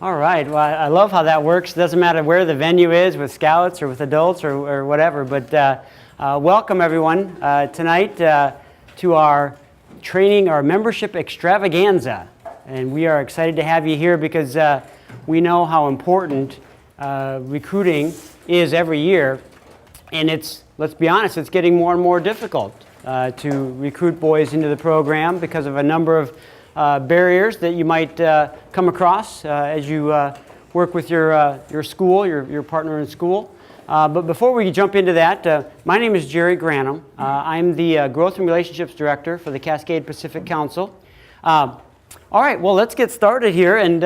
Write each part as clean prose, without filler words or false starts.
All right. Well, I love how that works. Doesn't matter where the venue is, with scouts or with adults or whatever. But welcome everyone tonight to our training, our membership extravaganza. And we are excited to have you here because we know how important recruiting is every year. And let's be honest, it's getting more and more difficult to recruit boys into the program because of a number of barriers that you might come across as you work with your school, your partner in school. But before we jump into that, my name is Gerry Granum. I'm the Growth and Relationships Director for the Cascade Pacific Council. All right, well, let's get started here. And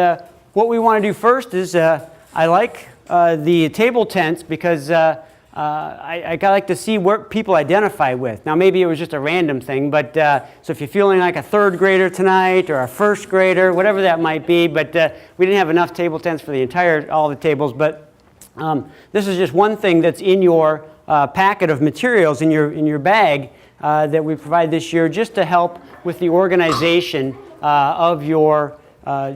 what we want to do first is I like the table tents because I like to see what people identify with. Now, maybe it was just a random thing, but so if you're feeling like a third grader tonight or a first grader, whatever that might be, but we didn't have enough table tents for all the tables, but this is just one thing that's in your packet of materials in your bag that we provide this year just to help with the organization of your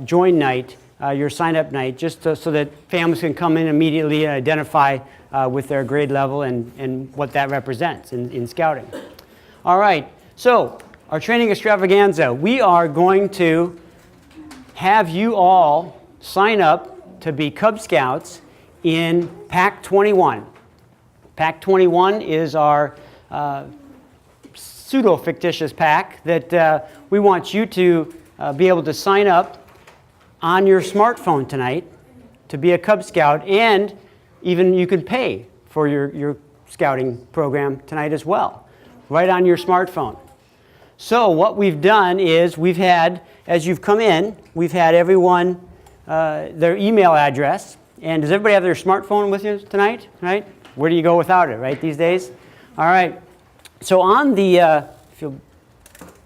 join night, your sign-up night, just so that families can come in immediately and identify with their grade level and what that represents in scouting. All right, so our training extravaganza, we are going to have you all sign up to be Cub Scouts in Pack 21. Pack 21 is our pseudo-fictitious pack that we want you to be able to sign up on your smartphone tonight to be a Cub Scout, and even you could pay for your scouting program tonight as well, right on your smartphone. So what we've done is we've had, as you've come in, we've had everyone their email address. And does everybody have their smartphone with you tonight? Right? Where do you go without it, right, these days? All right. So on the, if you'll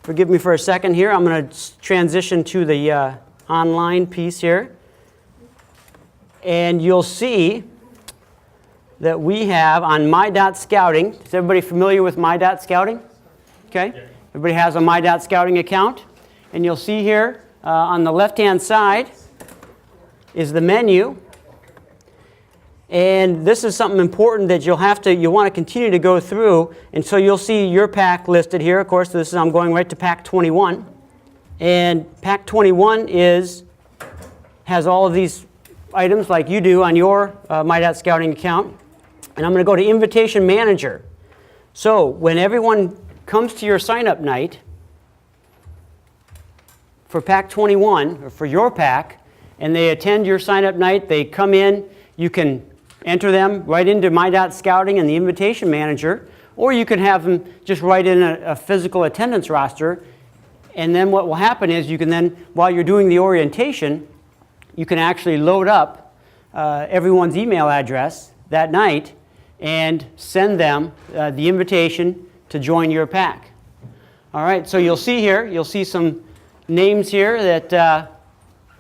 forgive me for a second here, I'm going to transition to the online piece here. And you'll see that we have on My.Scouting. Is everybody familiar with My.Scouting? Okay. Everybody has a My.Scouting account. And you'll see here on the left-hand side is the menu. And this is something important that you'll want to continue to go through. And so you'll see your pack listed here. Of course, I'm going right to Pack 21. And Pack 21 has all of these items like you do on your My.Scouting account. And I'm going to go to Invitation Manager. So when everyone comes to your sign-up night for Pack 21, or for your pack, and they attend your sign-up night, they come in, you can enter them right into My.Scouting and the Invitation Manager, or you can have them just write in a physical attendance roster. And then what will happen is you can then, while you're doing the orientation, you can actually load up everyone's email address that night and send them the invitation to join your pack. All right, so you'll see some names here that,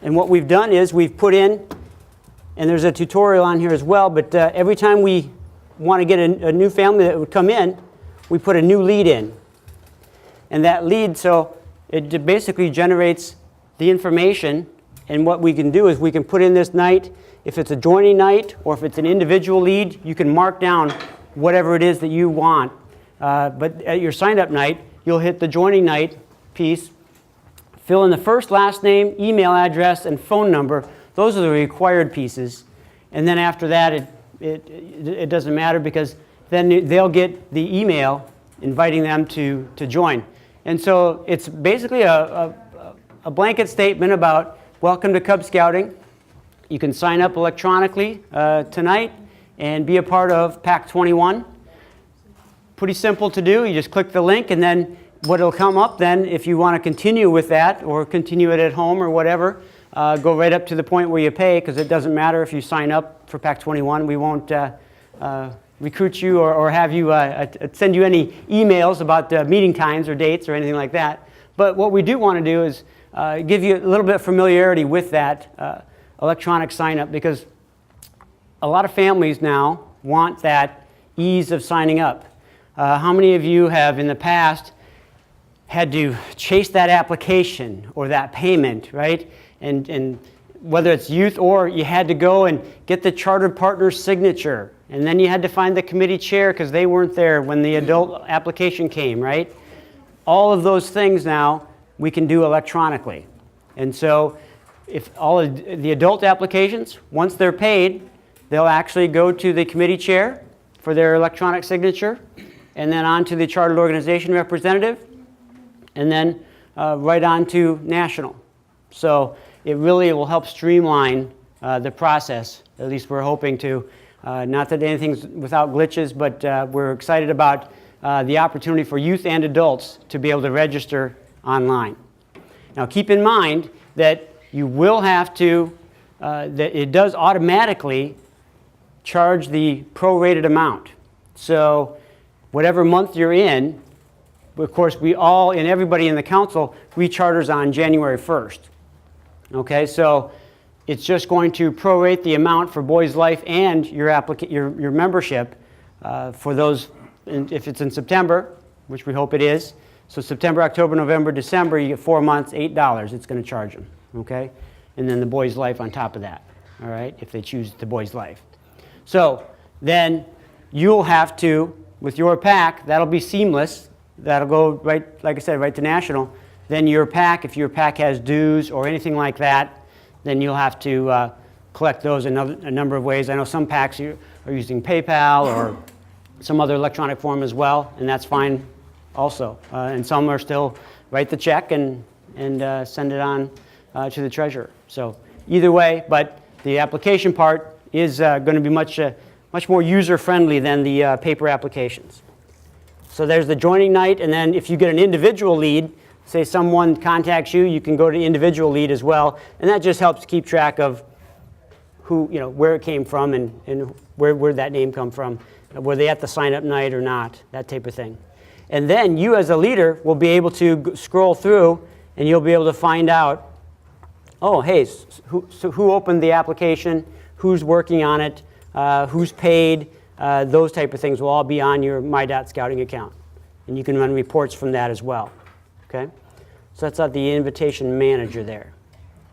and what we've done is we've put in, and there's a tutorial on here as well, but every time we want to get a new family that would come in, we put a new lead in. And that lead, so it basically generates the information, and what we can do is we can put in this night. If it's a joining night or if it's an individual lead, you can mark down whatever it is that you want. But at your sign-up night, you'll hit the joining night piece, fill in the first, last name, email address, and phone number. Those are the required pieces. And then after that, it doesn't matter because then they'll get the email inviting them to join. And so it's basically a blanket statement about welcome to Cub Scouting. You can sign up electronically tonight and be a part of Pack 21. Pretty simple to do. You just click the link, and then what will come up then, if you want to continue with that or continue it at home or whatever, go right up to the point where you pay, because it doesn't matter if you sign up for Pack 21. We won't recruit you or have you send you any emails about meeting times or dates or anything like that. But what we do want to do is give you a little bit of familiarity with that electronic sign-up, because a lot of families now want that ease of signing up. How many of you have in the past had to chase that application or that payment, right? And whether it's youth or you had to go and get the charter partner's signature, and then you had to find the committee chair because they weren't there when the adult application came, right? All of those things now we can do electronically. And so if all of the adult applications, once they're paid, they'll actually go to the committee chair for their electronic signature, and then on to the chartered organization representative, and then right on to national. So it really will help streamline the process. At least we're hoping to. Not that anything's without glitches, but we're excited about the opportunity for youth and adults to be able to register online. Now keep in mind that you will have to, that it does automatically charge the prorated amount. So whatever month you're in, of course we all, and everybody in the council, recharters on January 1st. Okay, so it's just going to prorate the amount for Boys Life and your membership for those, if it's in September, which we hope it is. So September, October, November, December, you get 4 months, $8 it's going to charge them. Okay, and then the Boys Life on top of that. All right, if they choose the Boys Life. So then you'll have to, with your PAC, that'll be seamless. That'll go right, like I said, right to national. Then your PAC, if your PAC has dues or anything like that, then you'll have to collect those in a number of ways. I know some PACs are using PayPal or some other electronic form as well, and that's fine also. And some are still write the check and send it on to the treasurer. So either way, but the application part is going to be much more user-friendly than the paper applications. So there's the joining night, and then if you get an individual lead, say someone contacts you, you can go to individual lead as well, and that just helps keep track of who, where it came from and where that name come from. Were they at the sign-up night or not, that type of thing. And then you as a leader will be able to scroll through and you'll be able to find out, oh, hey, who opened the application, who's working on it, who's paid, those type of things will all be on your My.Scouting account. And you can run reports from that as well. Okay? So that's the invitation manager there.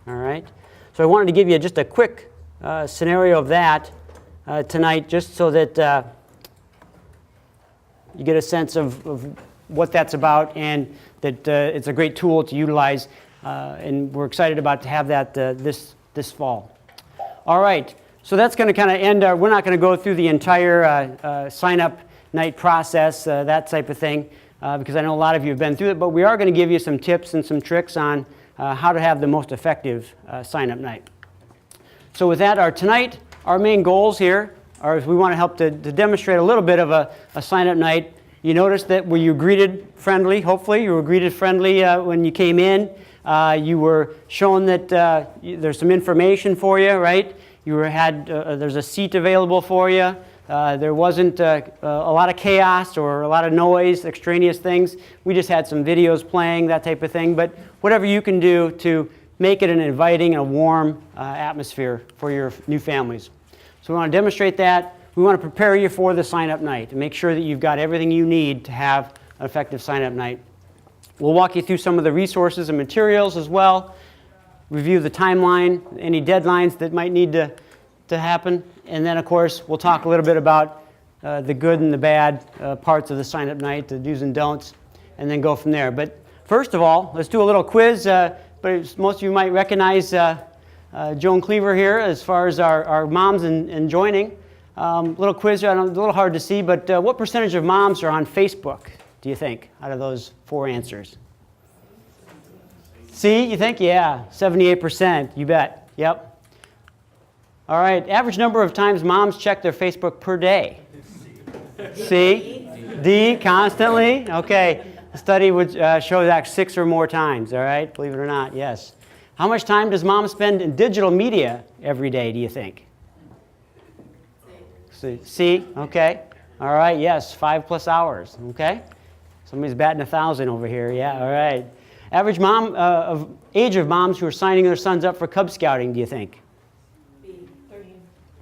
All right? So I wanted to give you just a quick scenario of that tonight, just so that you get a sense of what that's about, and that it's a great tool to utilize, and we're excited about to have that this fall. All right, so that's going to kind of end our, we're not going to go through the entire sign-up night process, that type of thing, because I know a lot of you have been through it, but we are going to give you some tips and some tricks on how to have the most effective sign-up night. So with that, our main goals here are, we want to help to demonstrate a little bit of a sign-up night. You noticed that were you greeted friendly, hopefully. You were greeted friendly when you came in. You were shown that there's some information for you, right? There's a seat available for you. There wasn't a lot of chaos or a lot of noise, extraneous things. We just had some videos playing, that type of thing. But whatever you can do to make it an inviting and a warm atmosphere for your new families. So we want to demonstrate that. We want to prepare you for the sign-up night and make sure that you've got everything you need to have an effective sign-up night. We'll walk you through some of the resources and materials as well, review the timeline, any deadlines that might need to happen, and then, of course, we'll talk a little bit about the good and the bad parts of the sign-up night, the do's and don'ts, and then go from there. But first of all, let's do a little quiz. But most of you might recognize Joan Cleaver here as far as our moms and joining. Little quiz here, a little hard to see, but what percentage of moms are on Facebook, do you think, out of those 4 answers? C, you think? Yeah, 78%, you bet. Yep. All right, average number of times moms check their Facebook per day? C. D, constantly? Okay. The study would show that 6 or more times, all right? Believe it or not, yes. How much time does mom spend in digital media every day, do you think? C, okay. All right, yes, 5+ hours, okay. Somebody's batting 1,000 over here, yeah, all right. Average age of moms who are signing their sons up for Cub Scouting, do you think? B, 30.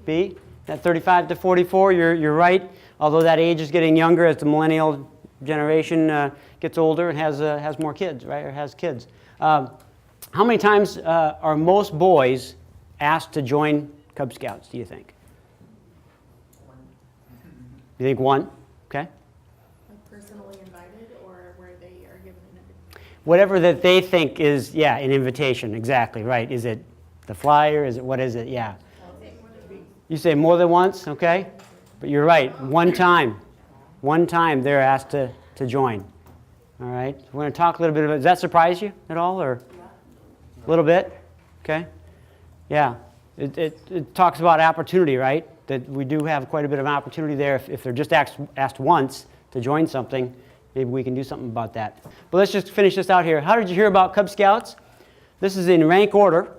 B, that 35 to 44, you're right. Although that age is getting younger as the millennial generation gets older and has more kids, right, or has kids. How many times are most boys asked to join Cub Scouts, do you think? You think one? Okay. Like personally invited, or where they are given an invitation? Whatever that they think is, yeah, an invitation, exactly, right. Is it the flyer? Is it, what is it? Yeah. You say more than once, okay? But you're right, one time. One time they're asked to join. All right? We're going to talk a little bit about, does that surprise you at all, or a little bit? Okay. Yeah. It talks about opportunity, right? That we do have quite a bit of opportunity there. If they're just asked once to join something, maybe we can do something about that. But let's just finish this out here. How did you hear about Cub Scouts? This is in rank order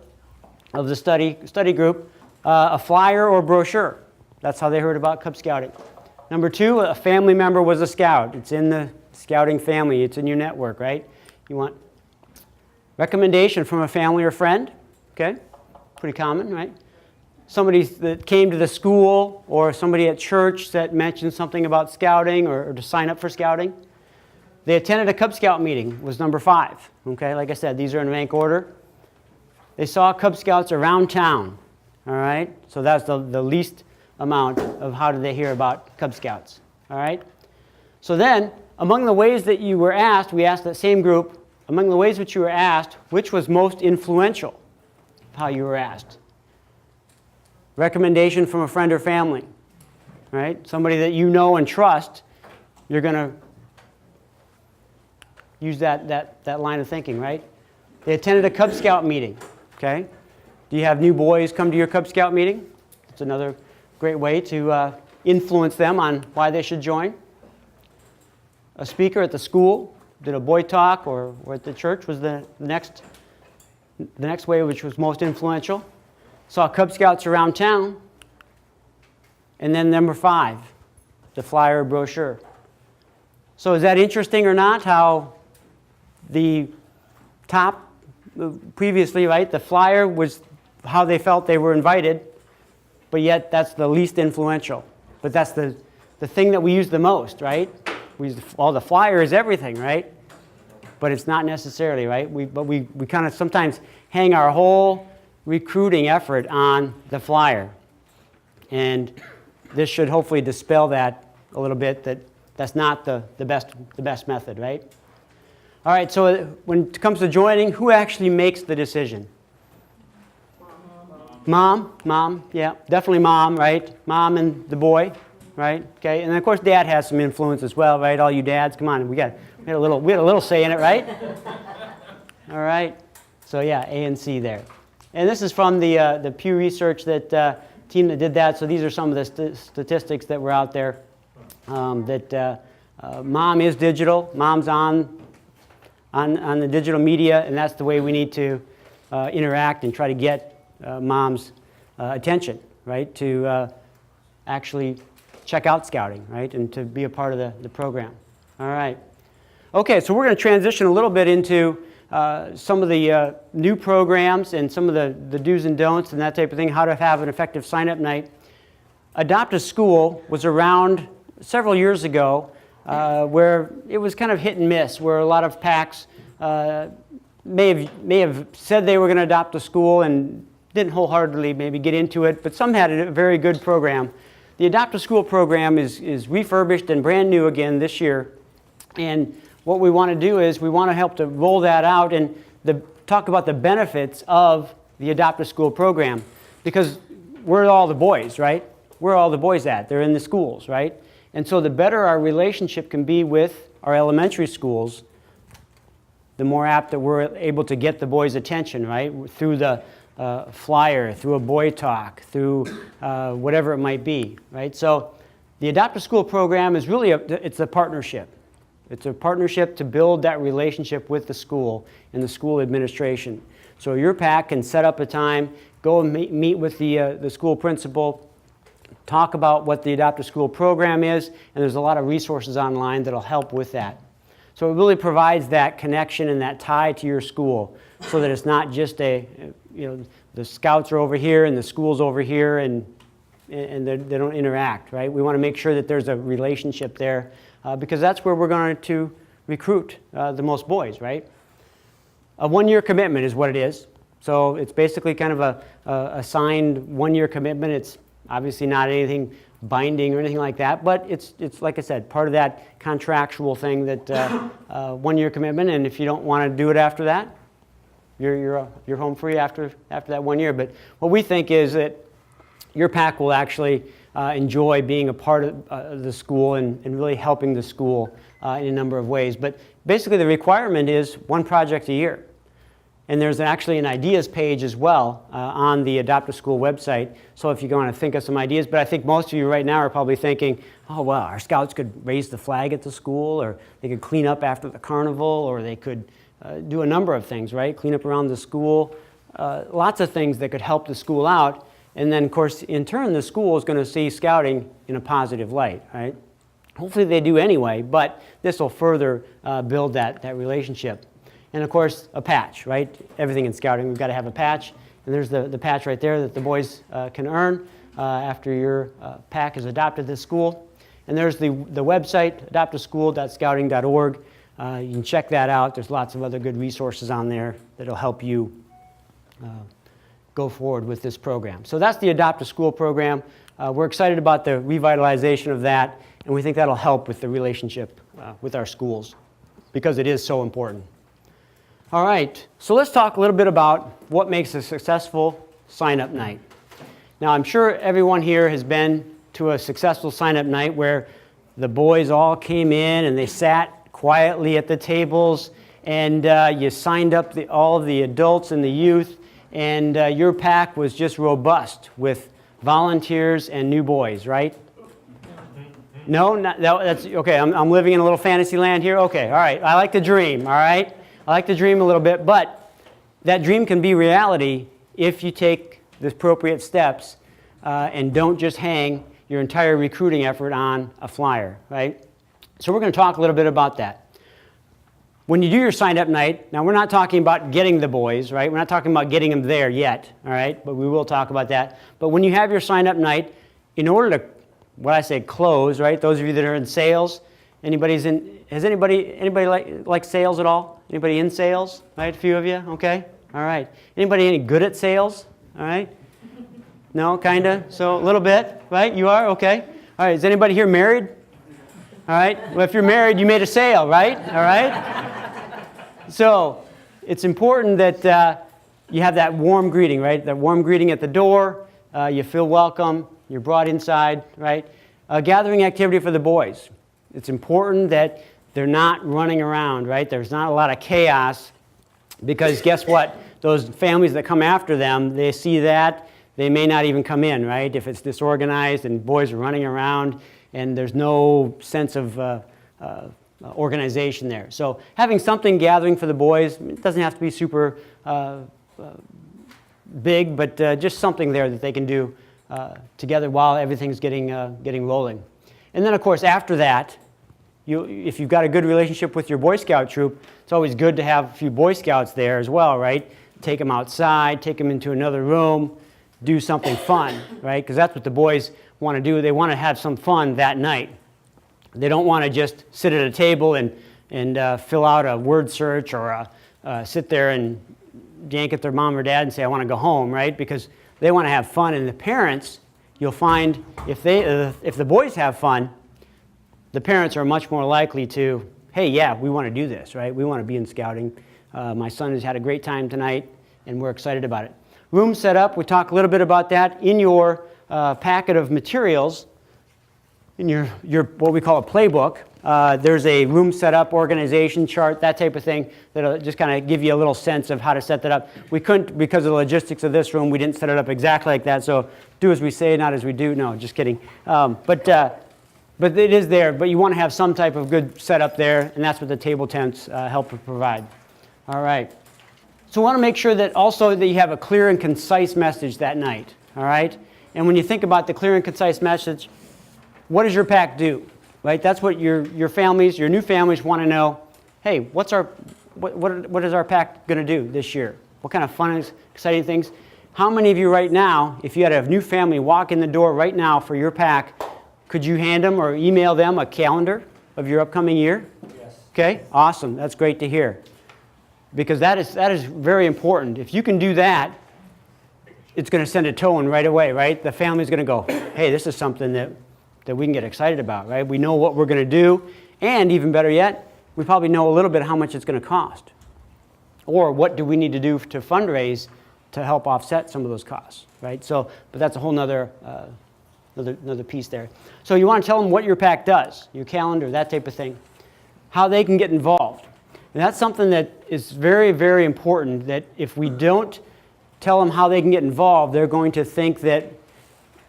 of the study group. A flyer or brochure. That's how they heard about Cub Scouting. Number 2, a family member was a scout. It's in the scouting family. It's in your network, right? You want recommendation from a family or friend. Okay? Pretty common, right? Somebody that came to the school or somebody at church that mentioned something about scouting or to sign up for scouting. They attended a Cub Scout meeting was number 5. Okay? Like I said, these are in rank order. They saw Cub Scouts around town. All right? So that's the least amount of how did they hear about Cub Scouts. All right? So then, among the ways that you were asked, we asked that same group, among the ways which you were asked, which was most influential? How you were asked. Recommendation from a friend or family. Right? Somebody that you know and trust, you're going to use that line of thinking, right? They attended a Cub Scout meeting. Okay? Do you have new boys come to your Cub Scout meeting? It's another great way to influence them on why they should join. A speaker at the school did a boy talk, or at the church was the next way which was most influential. Saw Cub Scouts around town. And then number 5, the flyer brochure. So is that interesting or not, how the top previously, right, the flyer was how they felt they were invited, but yet that's the least influential. But that's the thing that we use the most, right? We use the flyer is everything, right? But it's not necessarily, right? We kind of sometimes hang our whole recruiting effort on the flyer. And this should hopefully dispel that a little bit, that's not the best method, right? All right, so when it comes to joining, who actually makes the decision? Mom, yeah, definitely mom, right? Mom and the boy, right? Okay, and then of course dad has some influence as well, right? All you dads, come on, we had a little say in it, right? All right, so yeah, A and C there. And this is from the Pew Research team that did that. So these are some of the statistics that were out there. Mom is digital. Mom's on the digital media, and that's the way we need to interact and try to get mom's attention, right? To actually check out scouting, right? And to be a part of the program. All right. Okay, so we're going to transition a little bit into some of the new programs and some of the do's and don'ts and that type of thing, how to have an effective sign-up night. Adopt a School was around several years ago where it was kind of hit and miss, where a lot of PACs may have said they were going to adopt a school and didn't wholeheartedly maybe get into it, but some had a very good program. The Adopt a School program is refurbished and brand new again this year. And what we want to do is we want to help to roll that out and talk about the benefits of the Adopt a School program. Because where are all the boys, right? Where are all the boys at? They're in the schools, right? And so the better our relationship can be with our elementary schools, the more apt that we're able to get the boys' attention, right? Through the flyer, through a boy talk, through whatever it might be, right? So the Adopt a School program is really it's a partnership. It's a partnership to build that relationship with the school and the school administration. So your PAC can set up a time, go and meet with the school principal, talk about what the Adopt a School program is, and there's a lot of resources online that'll help with that. So it really provides that connection and that tie to your school so that it's not just the scouts are over here and the school's over here and they don't interact, right? We want to make sure that there's a relationship there because that's where we're going to recruit the most boys, right? A one-year commitment is what it is. So it's basically kind of a signed one-year commitment. It's obviously not anything binding or anything like that, but it's like I said, part of that contractual thing that one-year commitment. And if you don't want to do it after that, you're home free after that 1 year. But what we think is that your PAC will actually enjoy being a part of the school and really helping the school in a number of ways. But basically the requirement is one project a year. And there's actually an ideas page as well on the Adopt a School website. So if you want to think of some ideas, but I think most of you right now are probably thinking, oh, well, our scouts could raise the flag at the school, or they could clean up after the carnival, or they could do a number of things, right? Clean up around the school, lots of things that could help the school out. And then, of course, in turn, the school is going to see scouting in a positive light, right? Hopefully they do anyway, but this will further build that relationship. And of course, a patch, right? Everything in scouting, we've got to have a patch. And there's the patch right there that the boys can earn after your PAC is adopted this school. And there's the website, adoptaschool.scouting.org. You can check that out. There's lots of other good resources on there that'll help you go forward with this program. So that's the Adopt a School program. We're excited about the revitalization of that, and we think that'll help with the relationship with our schools because it is so important. All right, so let's talk a little bit about what makes a successful sign-up night. Now, I'm sure everyone here has been to a successful sign-up night where the boys all came in and they sat quietly at the tables, and you signed up all of the adults and the youth, and your PAC was just robust with volunteers and new boys, right? No, that's okay. I'm living in a little fantasy land here. Okay, all right. I like to dream. All right. I like to dream a little bit, but that dream can be reality if you take the appropriate steps and don't just hang your entire recruiting effort on a flyer, right? So we're going to talk a little bit about that. When you do your sign-up night, now we're not talking about getting the boys, right? We're not talking about getting them there yet, all right? But we will talk about that. But when you have your sign-up night, in order to, what I say, close, right? Those of you that are in sales, has anybody like sales at all? Anybody in sales? Right, a few of you, okay? All right. Anybody any good at sales? All right? No, kinda? So a little bit, right? You are? Okay. All right, is anybody here married? All right. Well, if you're married, you made a sale, right? All right. So it's important that you have that warm greeting, right? That warm greeting at the door. You feel welcome. You're brought inside, right? Gathering activity for the boys. It's important that they're not running around, right? There's not a lot of chaos, because guess what? Those families that come after them, they see that, they may not even come in, right? If it's disorganized and boys are running around and there's no sense of organization there. So having something gathering for the boys, it doesn't have to be super big, but just something there that they can do together while everything's getting rolling. And then, of course, after that, if you've got a good relationship with your Boy Scout troop, it's always good to have a few Boy Scouts there as well, right? Take them outside, take them into another room, do something fun, right? Because that's what the boys want to do. They want to have some fun that night. They don't want to just sit at a table and fill out a word search or sit there and yank at their mom or dad and say, I want to go home, right? Because they want to have fun. And the parents, you'll find, if the boys have fun, the parents are much more likely to, hey, yeah, we want to do this, right? We want to be in scouting. My son has had a great time tonight, and we're excited about it. Room set up, we talk a little bit about that. In your packet of materials, in your what we call a playbook, there's a room set up, organization chart, that type of thing, that'll just kind of give you a little sense of how to set that up. We couldn't, because of the logistics of this room, we didn't set it up exactly like that, so do as we say, not as we do. No, just kidding. But it is there, but you want to have some type of good setup there, and that's what the table tents help provide. All right. So we want to make sure that also that you have a clear and concise message that night. All right. And when you think about the clear and concise message, what does your PAC do? Right. That's what your families, your new families want to know. Hey, what is our PAC going to do this year? What kind of fun and exciting things? How many of you right now, if you had a new family walk in the door right now for your PAC, could you hand them or email them a calendar of your upcoming year? Yes. Okay, awesome. That's great to hear. because that is very important. If you can do that, it's going to send a tone right away, right? The family's going to go, hey, this is something that we can get excited about, right? We know what we're going to do, and even better yet, we probably know a little bit how much it's going to cost. Or what do we need to do to fundraise to help offset some of those costs, right? So, but that's a whole nother piece there. So you want to tell them what your PAC does, your calendar, that type of thing, how they can get involved. And that's something that is very, very important, that if we don't tell them how they can get involved, they're going to think that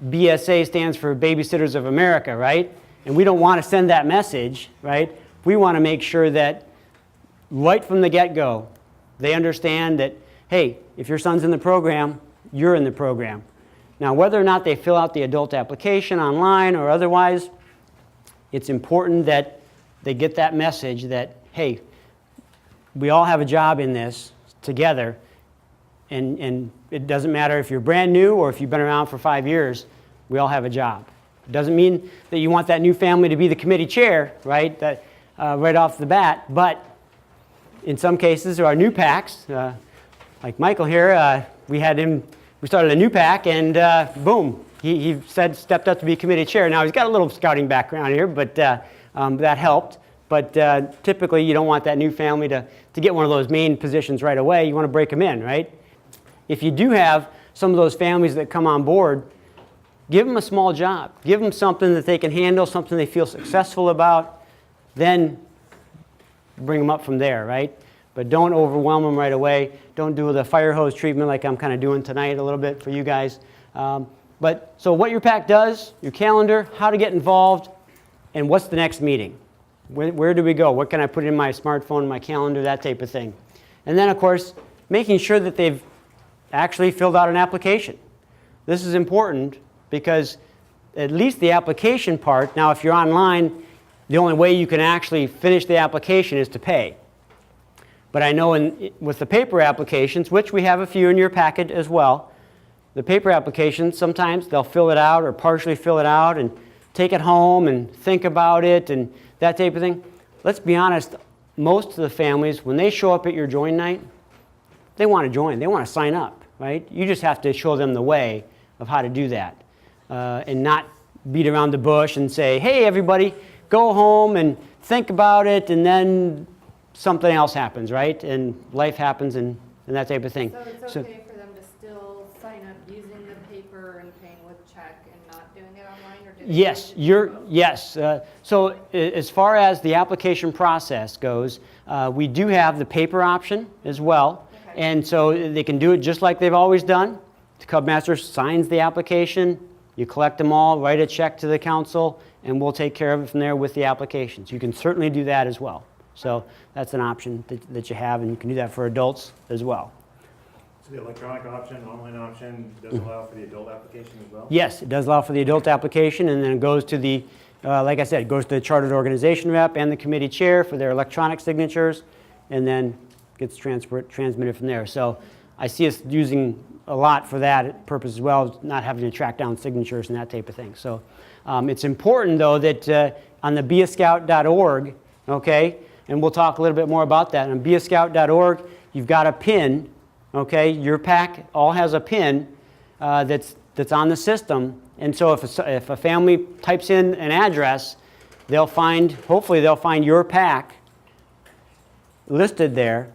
BSA stands for Babysitters of America, right? And we don't want to send that message, right? We want to make sure that right from the get-go, they understand that, hey, if your son's in the program, you're in the program. Now, whether or not they fill out the adult application online or otherwise, it's important that they get that message that, hey, we all have a job in this together, and it doesn't matter if you're brand new or if you've been around for 5 years, we all have a job. It doesn't mean that you want that new family to be the committee chair, right, right off the bat, but in some cases there are new PACs, like Michael here, we started a new PAC, and boom, he stepped up to be committee chair. Now he's got a little scouting background here, but that helped. But typically you don't want that new family to get one of those main positions right away. You want to break them in, right? If you do have some of those families that come on board, give them a small job. Give them something that they can handle, something they feel successful about, then bring them up from there, right? But don't overwhelm them right away. Don't do the fire hose treatment like I'm kind of doing tonight a little bit for you guys. So what your PAC does, your calendar, how to get involved, and what's the next meeting? Where do we go? What can I put in my smartphone, my calendar, that type of thing. And then, of course, making sure that they've actually filled out an application. This is important because at least the application part, now if you're online, the only way you can actually finish the application is to pay. But I know with the paper applications, which we have a few in your packet as well, the paper applications, sometimes they'll fill it out or partially fill it out and take it home and think about it and that type of thing. Let's be honest, most of the families, when they show up at your join night, they want to join. They want to sign up, right? You just have to show them the way of how to do that and not beat around the bush and say, hey, everybody, go home and think about it, and then something else happens, right? And life happens and that type of thing. So it's okay for them to still sign up using the paper and paying with check and not doing it online? Or Yes, so as far as the application process goes, we do have the paper option as well. Okay. And so they can do it just like they've always done. The Cub Master signs the application, you collect them all, write a check to the council, and we'll take care of it from there with the applications. You can certainly do that as well. So that's an option that you have, and you can do that for adults as well. So the electronic option, online option, does allow for the adult application as well? Yes, it does allow for the adult application, and then it goes to the, like I said, it goes to the chartered organization rep and the committee chair for their electronic signatures, and then gets transmitted from there. So I see us using a lot for that purpose as well, not having to track down signatures and that type of thing. So it's important, though, that on the beascout.org, okay, and we'll talk a little bit more about that. On beascout.org, you've got a PIN, okay? Your PAC all has a PIN that's on the system. And so if a family types in an address, hopefully they'll find your PAC listed there.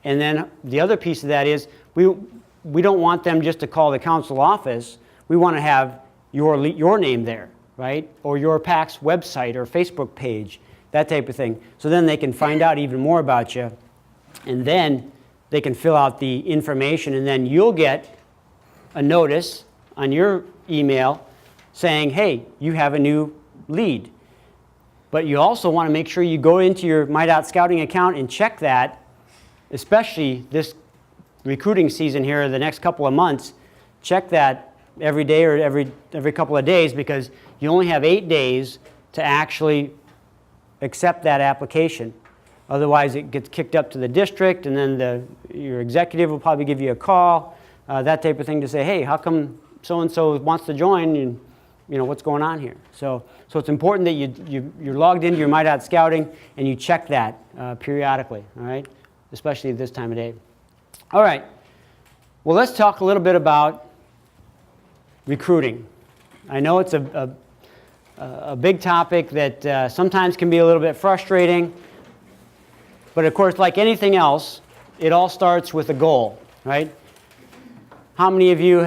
And then the other piece of that is we don't want them just to call the council office. We want to have your name there, right? Or your PAC's website or Facebook page, that type of thing. So then they can find out even more about you. And then they can fill out the information, and then you'll get a notice on your email saying, hey, you have a new lead. But you also want to make sure you go into your My.Scouting account and check that, especially this recruiting season here, the next couple of months. Check that every day or every couple of days, because you only have 8 days to actually accept that application. Otherwise, it gets kicked up to the district, and then your executive will probably give you a call, that type of thing, to say, hey, how come so-and-so wants to join, and what's going on here? So it's important that you're logged into your My.Scouting and you check that periodically, all right? especially this time of day. All right, well, let's talk a little bit about recruiting. I know it's a big topic that sometimes can be a little bit frustrating, but of course, like anything else, it all starts with a goal, right? How many of you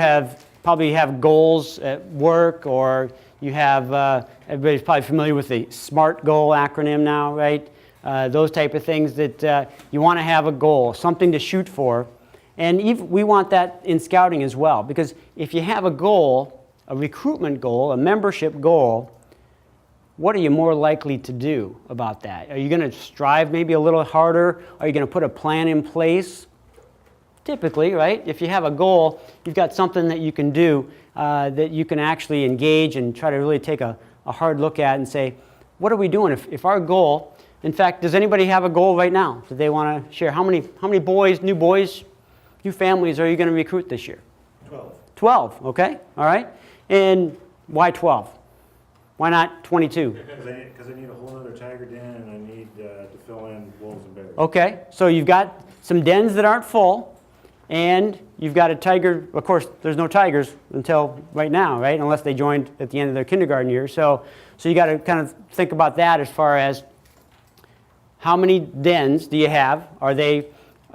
probably have goals at work, or you have, everybody's probably familiar with the SMART goal acronym now, right? Those type of things that you want to have a goal, something to shoot for. And we want that in scouting as well, because if you have a goal, a recruitment goal, a membership goal, what are you more likely to do about that? Are you going to strive maybe a little harder? Are you going to put a plan in place? Typically, right? If you have a goal, you've got something that you can do that you can actually engage and try to really take a hard look at and say, what are we doing? If our goal, in fact, does anybody have a goal right now that they want to share? How many boys, new families are you going to recruit this year? 12. 12, okay, all right. And why 12? Why not 22? Because I need a whole other tiger den, and I need to fill in wolves and bears. Okay, so you've got some dens that aren't full, and you've got a tiger. Of course, there's no tigers until right now, right? Unless they joined at the end of their kindergarten year. So you got to kind of think about that as far as how many dens do you have? Are they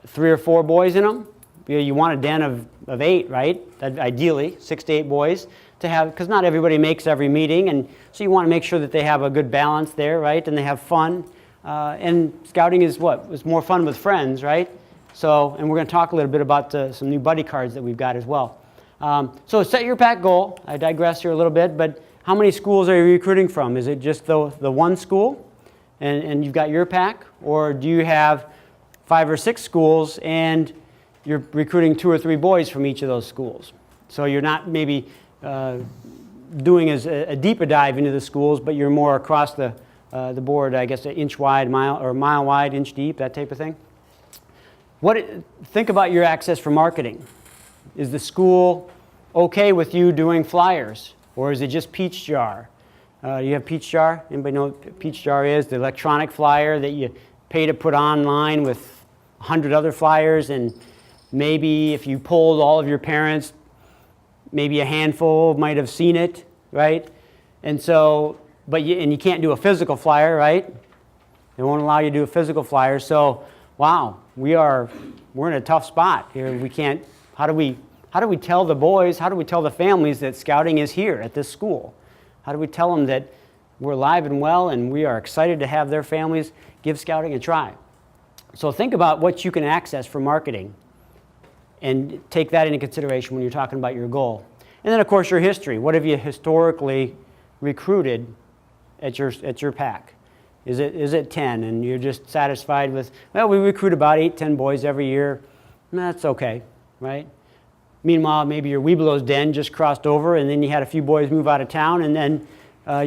3 or 4 boys in them? You want a den of 8, right? Ideally, 6 to 8 boys to have, because not everybody makes every meeting, and so you want to make sure that they have a good balance there, right? And they have fun. And scouting is what? It's more fun with friends, right? So, and we're going to talk a little bit about some new buddy cards that we've got as well. So set your pack goal. I digress here a little bit, but how many schools are you recruiting from? Is it just the one school, and you've got your pack, or do you have 5 or 6 schools and you're recruiting 2 or 3 boys from each of those schools? So you're not maybe doing as a deep a dive into the schools, but you're more across the board, I guess, an inch wide, mile wide, inch deep, that type of thing. Think about your access for marketing. Is the school okay with you doing flyers, or is it just Peach Jar? You have Peach Jar? Anybody know what Peach Jar is? The electronic flyer that you pay to put online with 100 other flyers, and maybe if you polled all of your parents, maybe a handful might have seen it, right? And so, you can't do a physical flyer, right? They won't allow you to do a physical flyer. So, wow, we're in a tough spot here. We can't. How do we tell the boys? How do we tell the families that scouting is here at this school? How do we tell them that we're alive and well, and we are excited to have their families give scouting a try? So think about what you can access for marketing, and take that into consideration when you're talking about your goal. And then, of course, your history. What have you historically recruited at your pack? Is it 10, and you're just satisfied with, well, we recruit about 8, 10 boys every year. That's okay, right? Meanwhile, maybe your Webelos den just crossed over, and then you had a few boys move out of town, and then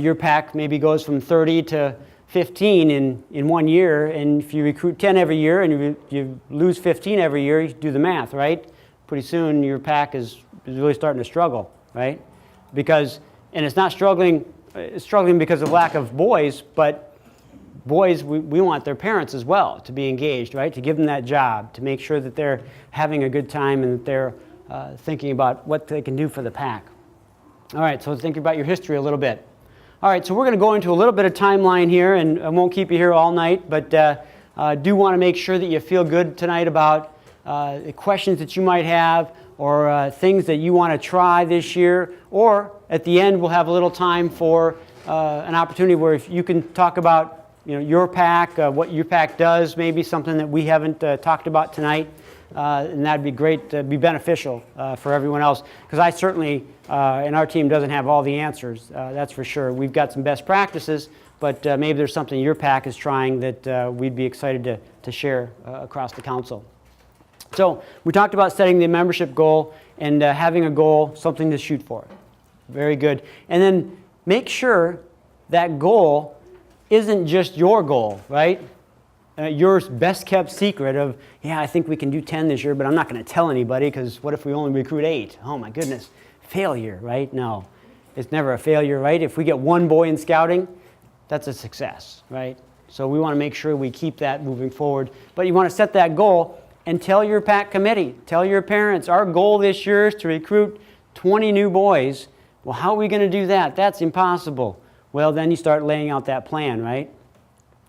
your pack maybe goes from 30 to 15 in 1 year, and if you recruit 10 every year and you lose 15 every year, you do the math, right? Pretty soon your pack is really starting to struggle, right? And it's not struggling, it's struggling because of lack of boys, but boys, we want their parents as well to be engaged, right? To give them that job, to make sure that they're having a good time and that they're thinking about what they can do for the pack. All right, so think about your history a little bit. All right, so we're going to go into a little bit of timeline here, and I won't keep you here all night, but do want to make sure that you feel good tonight about the questions that you might have, or things that you want to try this year, or at the end we'll have a little time for an opportunity where if you can talk about your pack, what your pack does, maybe something that we haven't talked about tonight. And that'd be great, be beneficial for everyone else, because I certainly, and our team doesn't have all the answers, that's for sure. We've got some best practices, but maybe there's something your pack is trying that we'd be excited to share across the council. So we talked about setting the membership goal and having a goal, something to shoot for. Very good. And then make sure that goal isn't just your goal, right? Your best kept secret of, I think we can do 10 this year, but I'm not going to tell anybody, because what if we only recruit 8? Oh my goodness, failure, right? No, it's never a failure, right? If we get 1 boy in scouting, that's a success, right? So we want to make sure we keep that moving forward. But you want to set that goal and tell your PAC committee, tell your parents, our goal this year is to recruit 20 new boys. Well, how are we going to do that? That's impossible. Well, then you start laying out that plan, right?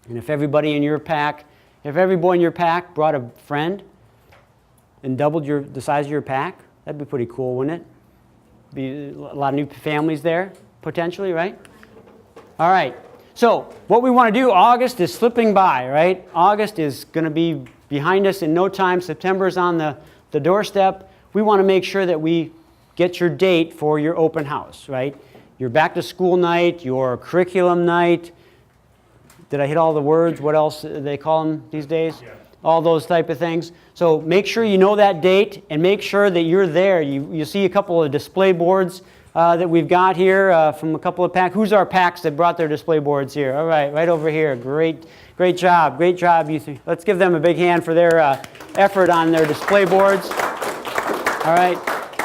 And if everybody in your PAC, if every boy in your PAC brought a friend and doubled the size of your PAC, that'd be pretty cool, wouldn't it? Be a lot of new families there, potentially, right? All right. So what we want to do, August is slipping by, right? August is going to be behind us in no time. September's on the doorstep. We want to make sure that we get your date for your open house, right? Your back to school night, your curriculum night. Did I hit all the words? What else do they call them these days? Yeah. All those type of things. So make sure you know that date and make sure that you're there. You see a couple of display boards that we've got here from a couple of PACs. Who's our PACs that brought their display boards here? All right, right over here. Great job. Great job. Let's give them a big hand for their effort on their display boards. All right.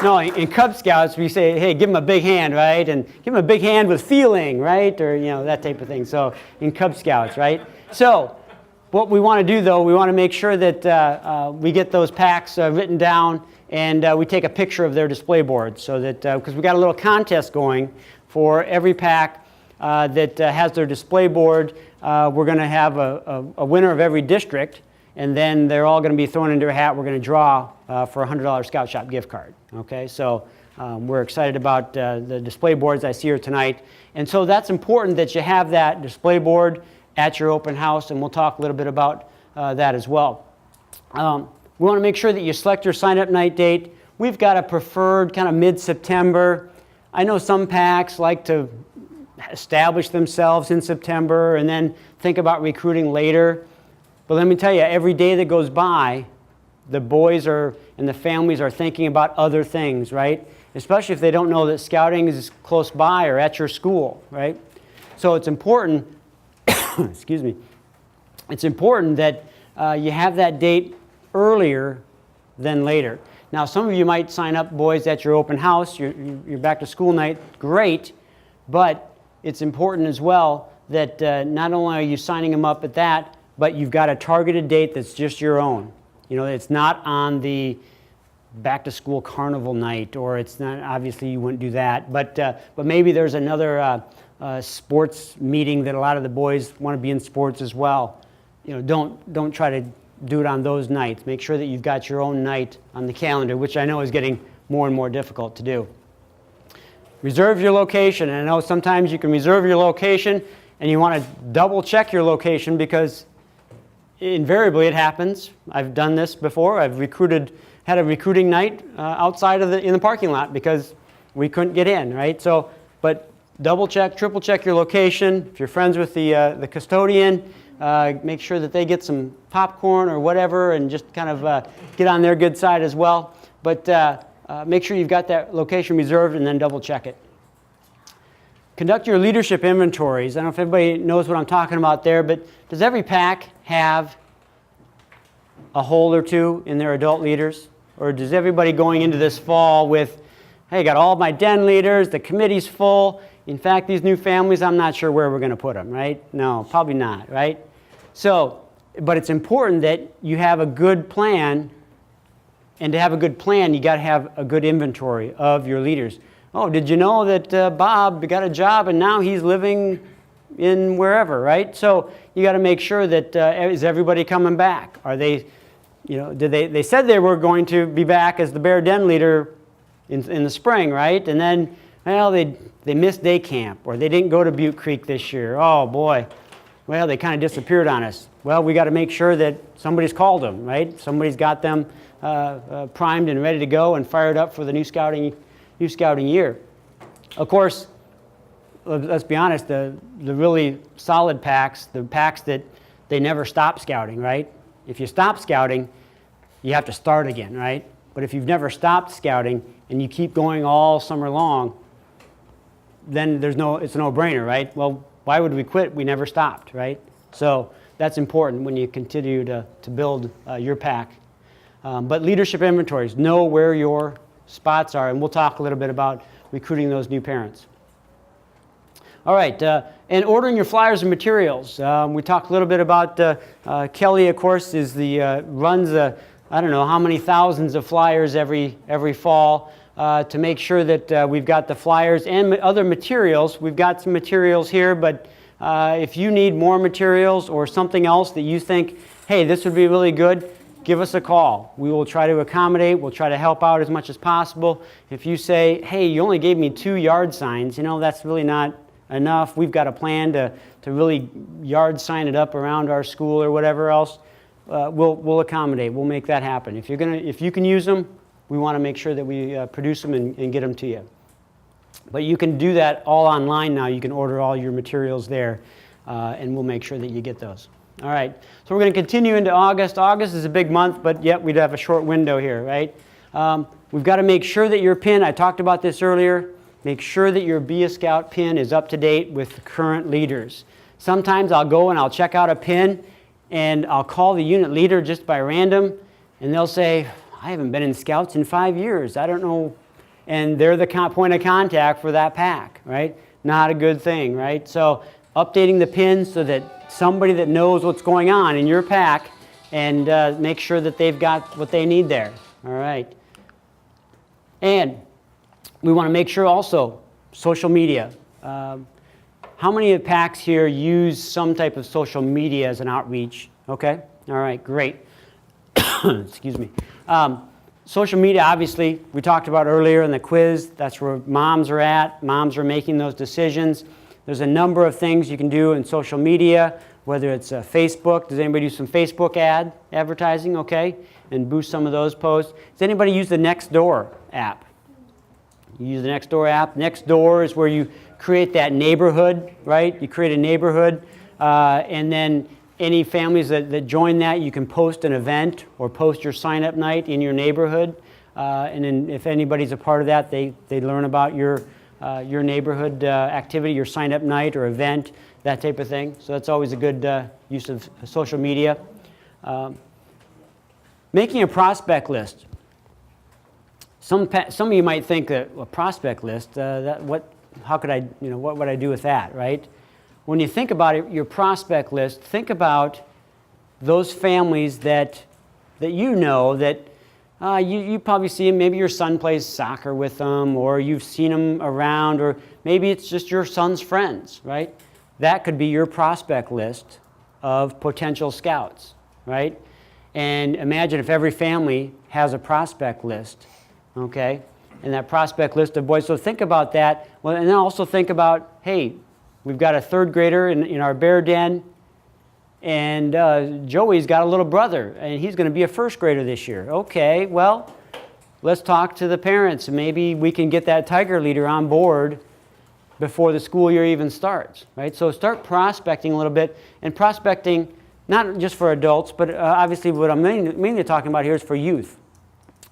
No, in Cub Scouts, we say, hey, give them a big hand, right? And give them a big hand with feeling, right? Or, that type of thing. So in Cub Scouts, right? So what we want to do, though, we want to make sure that we get those PACs written down and we take a picture of their display board so that, because we got a little contest going for every PAC that has their display board. We're going to have a winner of every district, and then they're all going to be thrown into a hat. We're going to draw for a $100 Scout Shop gift card. Okay, so we're excited about the display boards I see here tonight. And so that's important that you have that display board at your open house, and we'll talk a little bit about that as well. We want to make sure that you select your sign-up night date. We've got a preferred kind of mid-September. I know some PACs like to establish themselves in September and then think about recruiting later. But let me tell you, every day that goes by, the boys and the families are thinking about other things, right? Especially if they don't know that scouting is close by or at your school, right? So it's important, excuse me, it's important that you have that date earlier than later. Now, some of you might sign up boys at your open house, your back to school night, great, but it's important as well that not only are you signing them up at that, but you've got a targeted date that's just your own. It's not on the back to school carnival night, or it's not, obviously you wouldn't do that, but maybe there's another sports meeting that a lot of the boys want to be in sports as well. Don't try to do it on those nights. Make sure that you've got your own night on the calendar, which I know is getting more and more difficult to do. Reserve your location, and I know sometimes you can reserve your location and you want to double check your location because invariably it happens. I've done this before. I've had a recruiting night outside in the parking lot because we couldn't get in, right? So, but double check, triple check your location. If you're friends with the custodian, make sure that they get some popcorn or whatever and just kind of get on their good side as well. But make sure you've got that location reserved and then double check it. Conduct your leadership inventories. I don't know if everybody knows what I'm talking about there, but does every PAC have a hole or two in their adult leaders? Or does everybody going into this fall with, hey, I got all my den leaders, the committee's full. In fact, these new families, I'm not sure where we're going to put them, right? No, probably not, right? So, but it's important that you have a good plan, and to have a good plan, you got to have a good inventory of your leaders. Oh, did you know that Bob got a job and now he's living in wherever, right? So you got to make sure that is everybody coming back? Are they, they said they were going to be back as the bear den leader in the spring, right? And then, well, they missed day camp, or they didn't go to Butte Creek this year. Oh boy, well, they kind of disappeared on us. Well, we got to make sure that somebody's called them, right? Somebody's got them primed and ready to go and fired up for the new scouting year. Of course, let's be honest, the really solid PACs, the PACs that they never stop scouting, right? If you stop scouting, you have to start again, right? But if you've never stopped scouting and you keep going all summer long, then it's a no-brainer, right? Well, why would we quit? We never stopped, right? So that's important when you continue to build your PAC. But leadership inventories, know where your spots are, and we'll talk a little bit about recruiting those new parents. All right, and ordering your flyers and materials. We talked a little bit about Kelly, of course, is runs I don't know how many thousands of flyers every fall to make sure that we've got the flyers and other materials. We've got some materials here, but if you need more materials or something else that you think, hey, this would be really good, give us a call. We will try to accommodate. We'll try to help out as much as possible. If you say, hey, you only gave me 2 yard signs, that's really not enough. We've got a plan to really yard sign it up around our school or whatever else. We'll accommodate. We'll make that happen. If you can use them, we want to make sure that we produce them and get them to you. But you can do that all online now. You can order all your materials there, and we'll make sure that you get those. All right. So we're going to continue into August. August is a big month, but yet we'd have a short window here, right? We've got to make sure that your pin, I talked about this earlier, make sure that your Be a Scout pin is up to date with the current leaders. Sometimes I'll go and I'll check out a pin, and I'll call the unit leader just by random, and they'll say, I haven't been in Scouts in 5 years. I don't know. And they're the point of contact for that pack, right? Not a good thing, right? So updating the pins so that somebody that knows what's going on in your pack and make sure that they've got what they need there. All right. And we want to make sure also social media. How many packs here use some type of social media as an outreach? Okay. All right. Great. Excuse me. Social media, obviously, we talked about earlier in the quiz. That's where moms are at. Moms are making those decisions. There's a number of things you can do in social media, whether it's Facebook. Does anybody do some Facebook advertising? Okay. And boost some of those posts. Does anybody use the Nextdoor app? You use the Nextdoor app. Nextdoor is where you create that neighborhood, right? You create a neighborhood, and then any families that join that, you can post an event or post your sign-up night in your neighborhood. And then if anybody's a part of that, they learn about your neighborhood activity, your sign-up night or event, that type of thing. So that's always a good use of social media. Making a prospect list. Some of you might think that a prospect list, how could I, what would I do with that, right? When you think about it, your prospect list, think about those families that you know that you probably see them. Maybe your son plays soccer with them, or you've seen them around, or maybe it's just your son's friends, right? That could be your prospect list of potential scouts, right? And imagine if every family has a prospect list, okay? And that prospect list of boys. So think about that. Well, and then also think about, hey, we've got a 3rd grader in our bear den, and Joey's got a little brother, and he's going to be a 1st grader this year. Okay, well, let's talk to the parents, and maybe we can get that tiger leader on board before the school year even starts, right? So start prospecting a little bit, and prospecting not just for adults, but obviously what I'm mainly talking about here is for youth.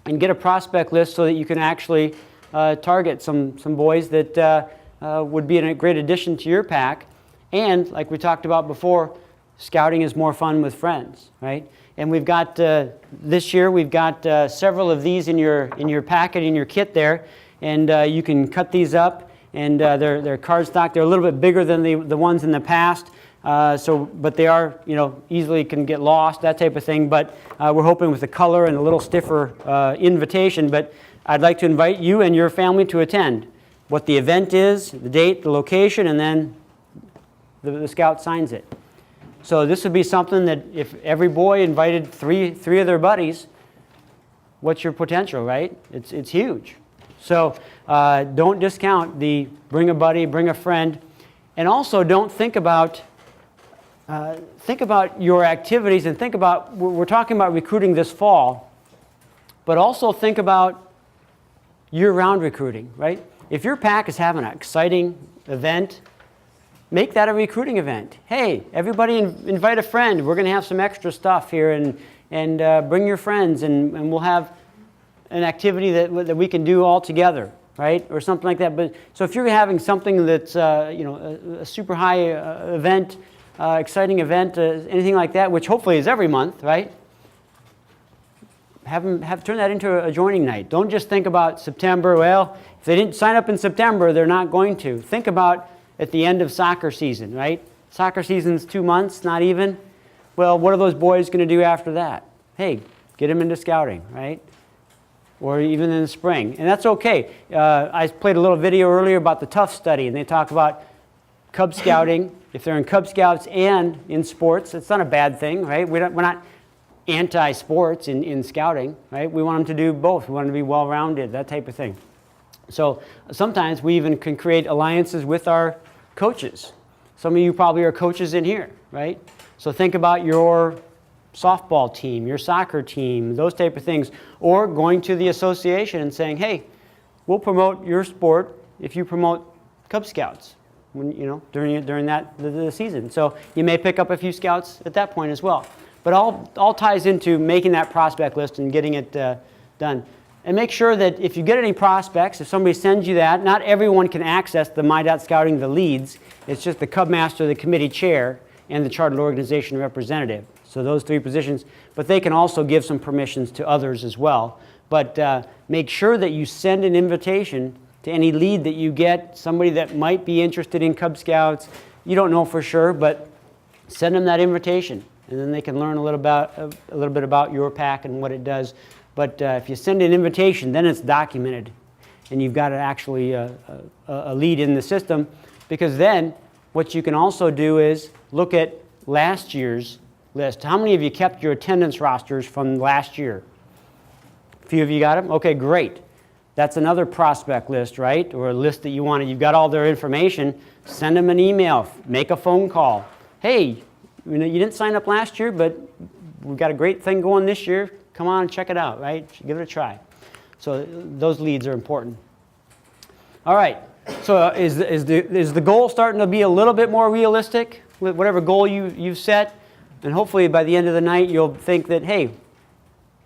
And get a prospect list so that you can actually target some boys that would be a great addition to your pack. And like we talked about before, scouting is more fun with friends, right? And we've got this year we've got several of these in your packet, in your kit there, and you can cut these up, and they're cardstock. They're a little bit bigger than the ones in the past, but they are easily can get lost, that type of thing. But we're hoping with the color and a little stiffer invitation. But I'd like to invite you and your family to attend. What the event is, the date, the location, and then the scout signs it. So this would be something that if every boy invited three of their buddies, what's your potential, right? It's huge. So don't discount the bring a buddy, bring a friend, and also don't think about your activities, and think about, we're talking about recruiting this fall, but also think about year-round recruiting, right? If your pack is having an exciting event, make that a recruiting event. Hey, everybody invite a friend. We're going to have some extra stuff here, and bring your friends, and we'll have an activity that we can do all together, right? Or something like that. But so if you're having something that's a super high event, exciting event, anything like that, which hopefully is every month, right? Turn that into a joining night. Don't just think about September. Well, if they didn't sign up in September, they're not going to. Think about, at the end of soccer season, right? Soccer season's 2 months, not even. Well, what are those boys going to do after that? Hey, get them into scouting, right? Or even in the spring. And that's okay. I played a little video earlier about the Tough study, and they talk about Cub Scouting. If they're in Cub Scouts and in sports, it's not a bad thing, right? We're not anti-sports in scouting, right? We want them to do both. We want them to be well-rounded, that type of thing. So sometimes we even can create alliances with our coaches. Some of you probably are coaches in here, right? So think about your softball team, your soccer team, those type of things, or going to the association and saying, hey, we'll promote your sport if you promote Cub Scouts when, during the season. So you may pick up a few scouts at that point as well. But all ties into making that prospect list and getting it done. And make sure that if you get any prospects, if somebody sends you that, not everyone can access the My.Scouting, the leads. It's just the Cub Master, the committee chair, and the chartered organization representative. So those 3 positions. But they can also give some permissions to others as well. But make sure that you send an invitation to any lead that you get, somebody that might be interested in Cub Scouts. You don't know for sure, but send them that invitation. And then they can learn a little bit about your pack and what it does. But if you send an invitation, then it's documented. And you've got actually a lead in the system. Because then what you can also do is look at last year's list. How many of you kept your attendance rosters from last year? A few of you got them? Okay, great. That's another prospect list, right? Or a list that you wanted. You've got all their information. Send them an email. Make a phone call. Hey, you didn't sign up last year, but we've got a great thing going this year. Come on and check it out, right? Give it a try. So those leads are important. All right. So is the goal starting to be a little bit more realistic with whatever goal you've set? And hopefully by the end of the night you'll think that, hey,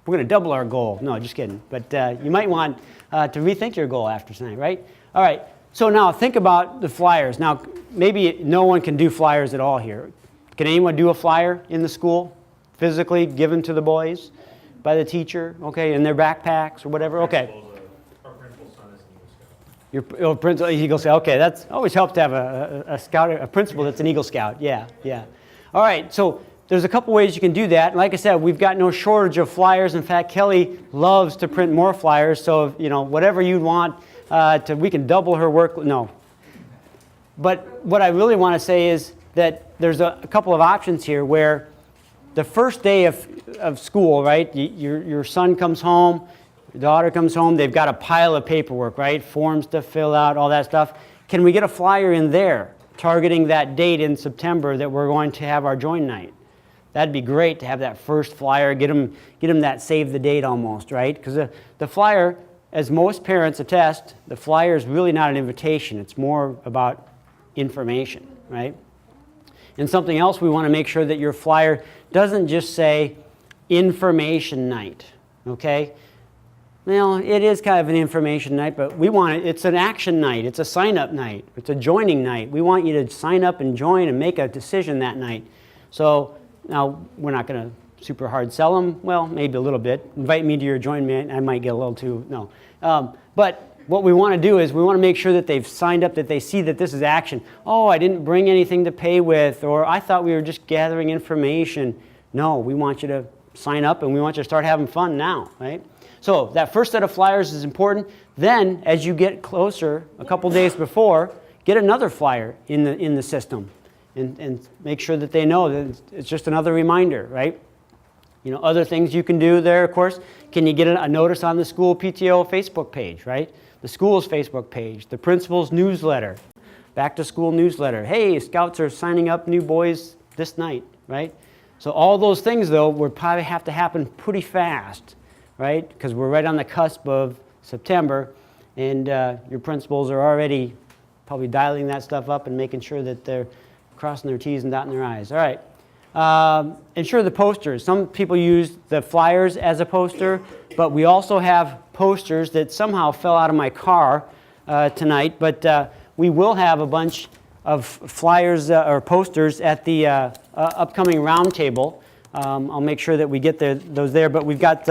we're going to double our goal. No, just kidding. But you might want to rethink your goal after tonight, right? All right. So now think about the flyers. Now maybe no one can do flyers at all here. Can anyone do a flyer in the school, physically given to the boys by the teacher, okay, in their backpacks or whatever? Okay. Our principal's son is an Eagle Scout. Your principal, Eagle Scout, okay, that's always helps to have a principal that's an Eagle Scout, yeah. All right, so there's a couple ways you can do that. Like I said, we've got no shortage of flyers. In fact, Kelly loves to print more flyers, so whatever you want, we can double her work, no. But what I really want to say is that there's a couple of options here where the first day of school, right, your son comes home, your daughter comes home, they've got a pile of paperwork, right, forms to fill out, all that stuff. Can we get a flyer in there targeting that date in September that we're going to have our join night? That'd be great to have that first flyer, get them that save the date almost, right? Because the flyer, as most parents attest, the flyer is really not an invitation. It's more about information, right? And something else, we want to make sure that your flyer doesn't just say information night, okay? Well, it is kind of an information night, but it's an action night. It's a sign-up night. It's a joining night. We want you to sign up and join and make a decision that night. So now we're not going to super hard sell them. Well, maybe a little bit. Invite me to your join night. I might get a little too, no. But what we want to do is we want to make sure that they've signed up, that they see that this is action. Oh, I didn't bring anything to pay with, or I thought we were just gathering information. No, we want you to sign up and we want you to start having fun now, right? So that first set of flyers is important. Then, as you get closer, a couple days before, get another flyer in the system and make sure that they know that it's just another reminder, right? Other things you can do there, of course. Can you get a notice on the school PTO Facebook page, right? The school's Facebook page, the principal's newsletter, back to school newsletter. Hey, scouts are signing up new boys this night, right? So all those things, though, would probably have to happen pretty fast, right? Because we're right on the cusp of September, and your principals are already probably dialing that stuff up and making sure that they're crossing their T's and dotting their I's. All right. Ensure the posters. Some people use the flyers as a poster, but we also have posters that somehow fell out of my car tonight, but we will have a bunch of flyers or posters at the upcoming roundtable. I'll make sure that we get those there, but we've got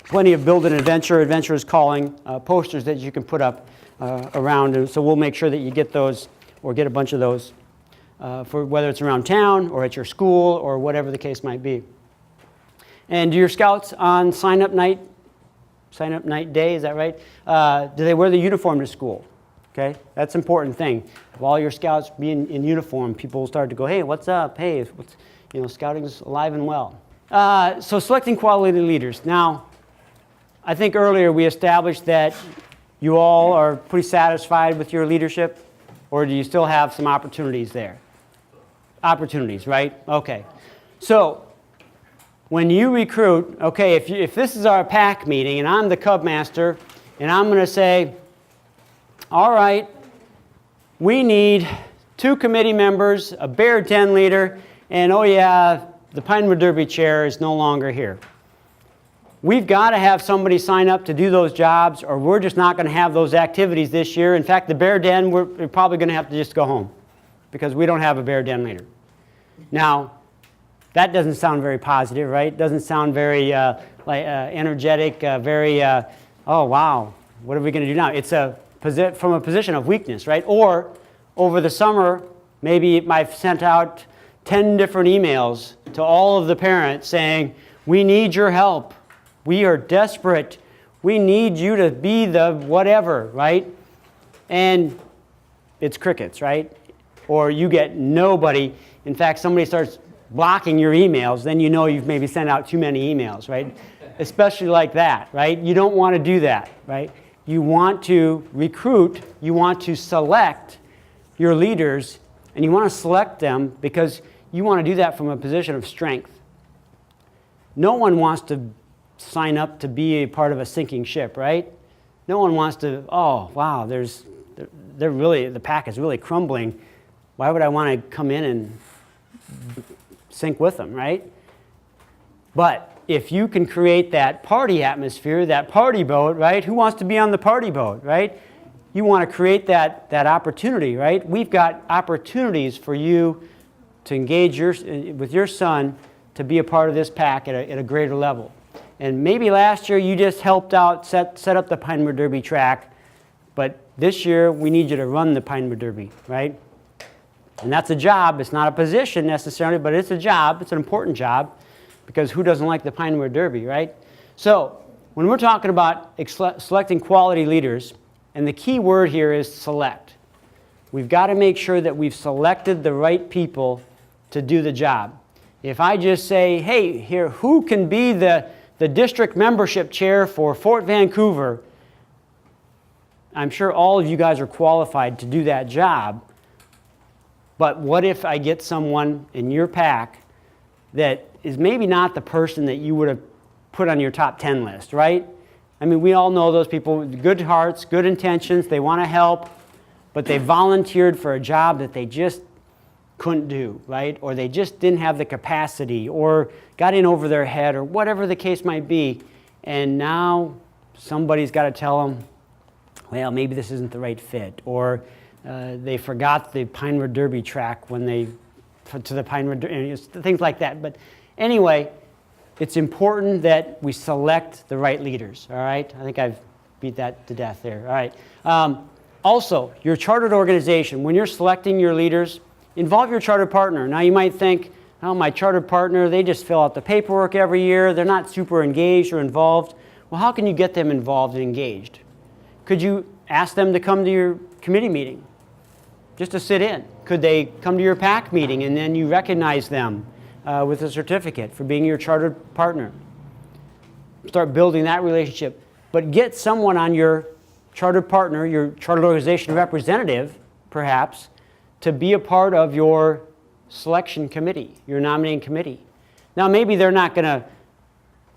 plenty of Build an Adventure, Adventurers Calling posters that you can put up around, and so we'll make sure that you get those or get a bunch of those for whether it's around town or at your school or whatever the case might be. And do your scouts on sign-up night day, is that right? Do they wear the uniform to school? Okay, that's an important thing. If all your scouts be in uniform, people will start to go, hey, what's up? Hey, scouting's alive and well. So selecting quality leaders. Now, I think earlier we established that you all are pretty satisfied with your leadership, or do you still have some opportunities there? Opportunities, right? Okay. So when you recruit, okay, if this is our pack meeting and I'm the Cub Master and I'm going to say, all right, we need 2 committee members, a bear den leader, and oh yeah, the Pinewood Derby chair is no longer here. We've got to have somebody sign up to do those jobs, or we're just not going to have those activities this year. In fact, the bear den, we're probably going to have to just go home because we don't have a bear den leader. Now, that doesn't sound very positive, right? Doesn't sound very energetic, oh wow, what are we going to do now? It's from a position of weakness, right? Or over the summer, maybe I've sent out 10 different emails to all of the parents saying, we need your help. We are desperate. We need you to be the whatever, right? And it's crickets, right? Or you get nobody. In fact, somebody starts blocking your emails, then you know you've maybe sent out too many emails, right? Especially like that, right? You don't want to do that, right? You want to recruit, you want to select your leaders, and you want to select them because you want to do that from a position of strength. No one wants to sign up to be a part of a sinking ship, right? No one wants to, oh, wow, the pack is really crumbling. Why would I want to come in and sink with them, right? But if you can create that party atmosphere, that party boat, right? Who wants to be on the party boat, right? You want to create that opportunity, right? We've got opportunities for you to engage with your son to be a part of this pack at a greater level. And maybe last year you just helped out set up the Pinewood Derby track, but this year we need you to run the Pinewood Derby, right? And that's a job. It's not a position necessarily, but it's a job. It's an important job because who doesn't like the Pinewood Derby, right? So when we're talking about selecting quality leaders, and the key word here is select. We've got to make sure that we've selected the right people to do the job. If I just say, hey, here, who can be the district membership chair for Fort Vancouver, I'm sure all of you guys are qualified to do that job. But what if I get someone in your pack that is maybe not the person that you would have put on your top 10 list, right? I mean, we all know those people with good hearts, good intentions, they want to help, but they volunteered for a job that they just couldn't do, right? Or they just didn't have the capacity, or got in over their head, or whatever the case might be. And now somebody's got to tell them, well, maybe this isn't the right fit, or they forgot the Pinewood Derby track when they to the Pinewood Derby, things like that. But anyway, it's important that we select the right leaders, all right? I think I've beat that to death there, all right? Also, your chartered organization, when you're selecting your leaders, involve your chartered partner. Now you might think, oh, my chartered partner, they just fill out the paperwork every year. They're not super engaged or involved. Well, how can you get them involved and engaged? Could you ask them to come to your committee meeting just to sit in? Could they come to your PAC meeting and then you recognize them with a certificate for being your chartered partner? Start building that relationship. But get someone on your chartered partner, your chartered organization representative, perhaps, to be a part of your selection committee, your nominating committee. Now, maybe they're not going to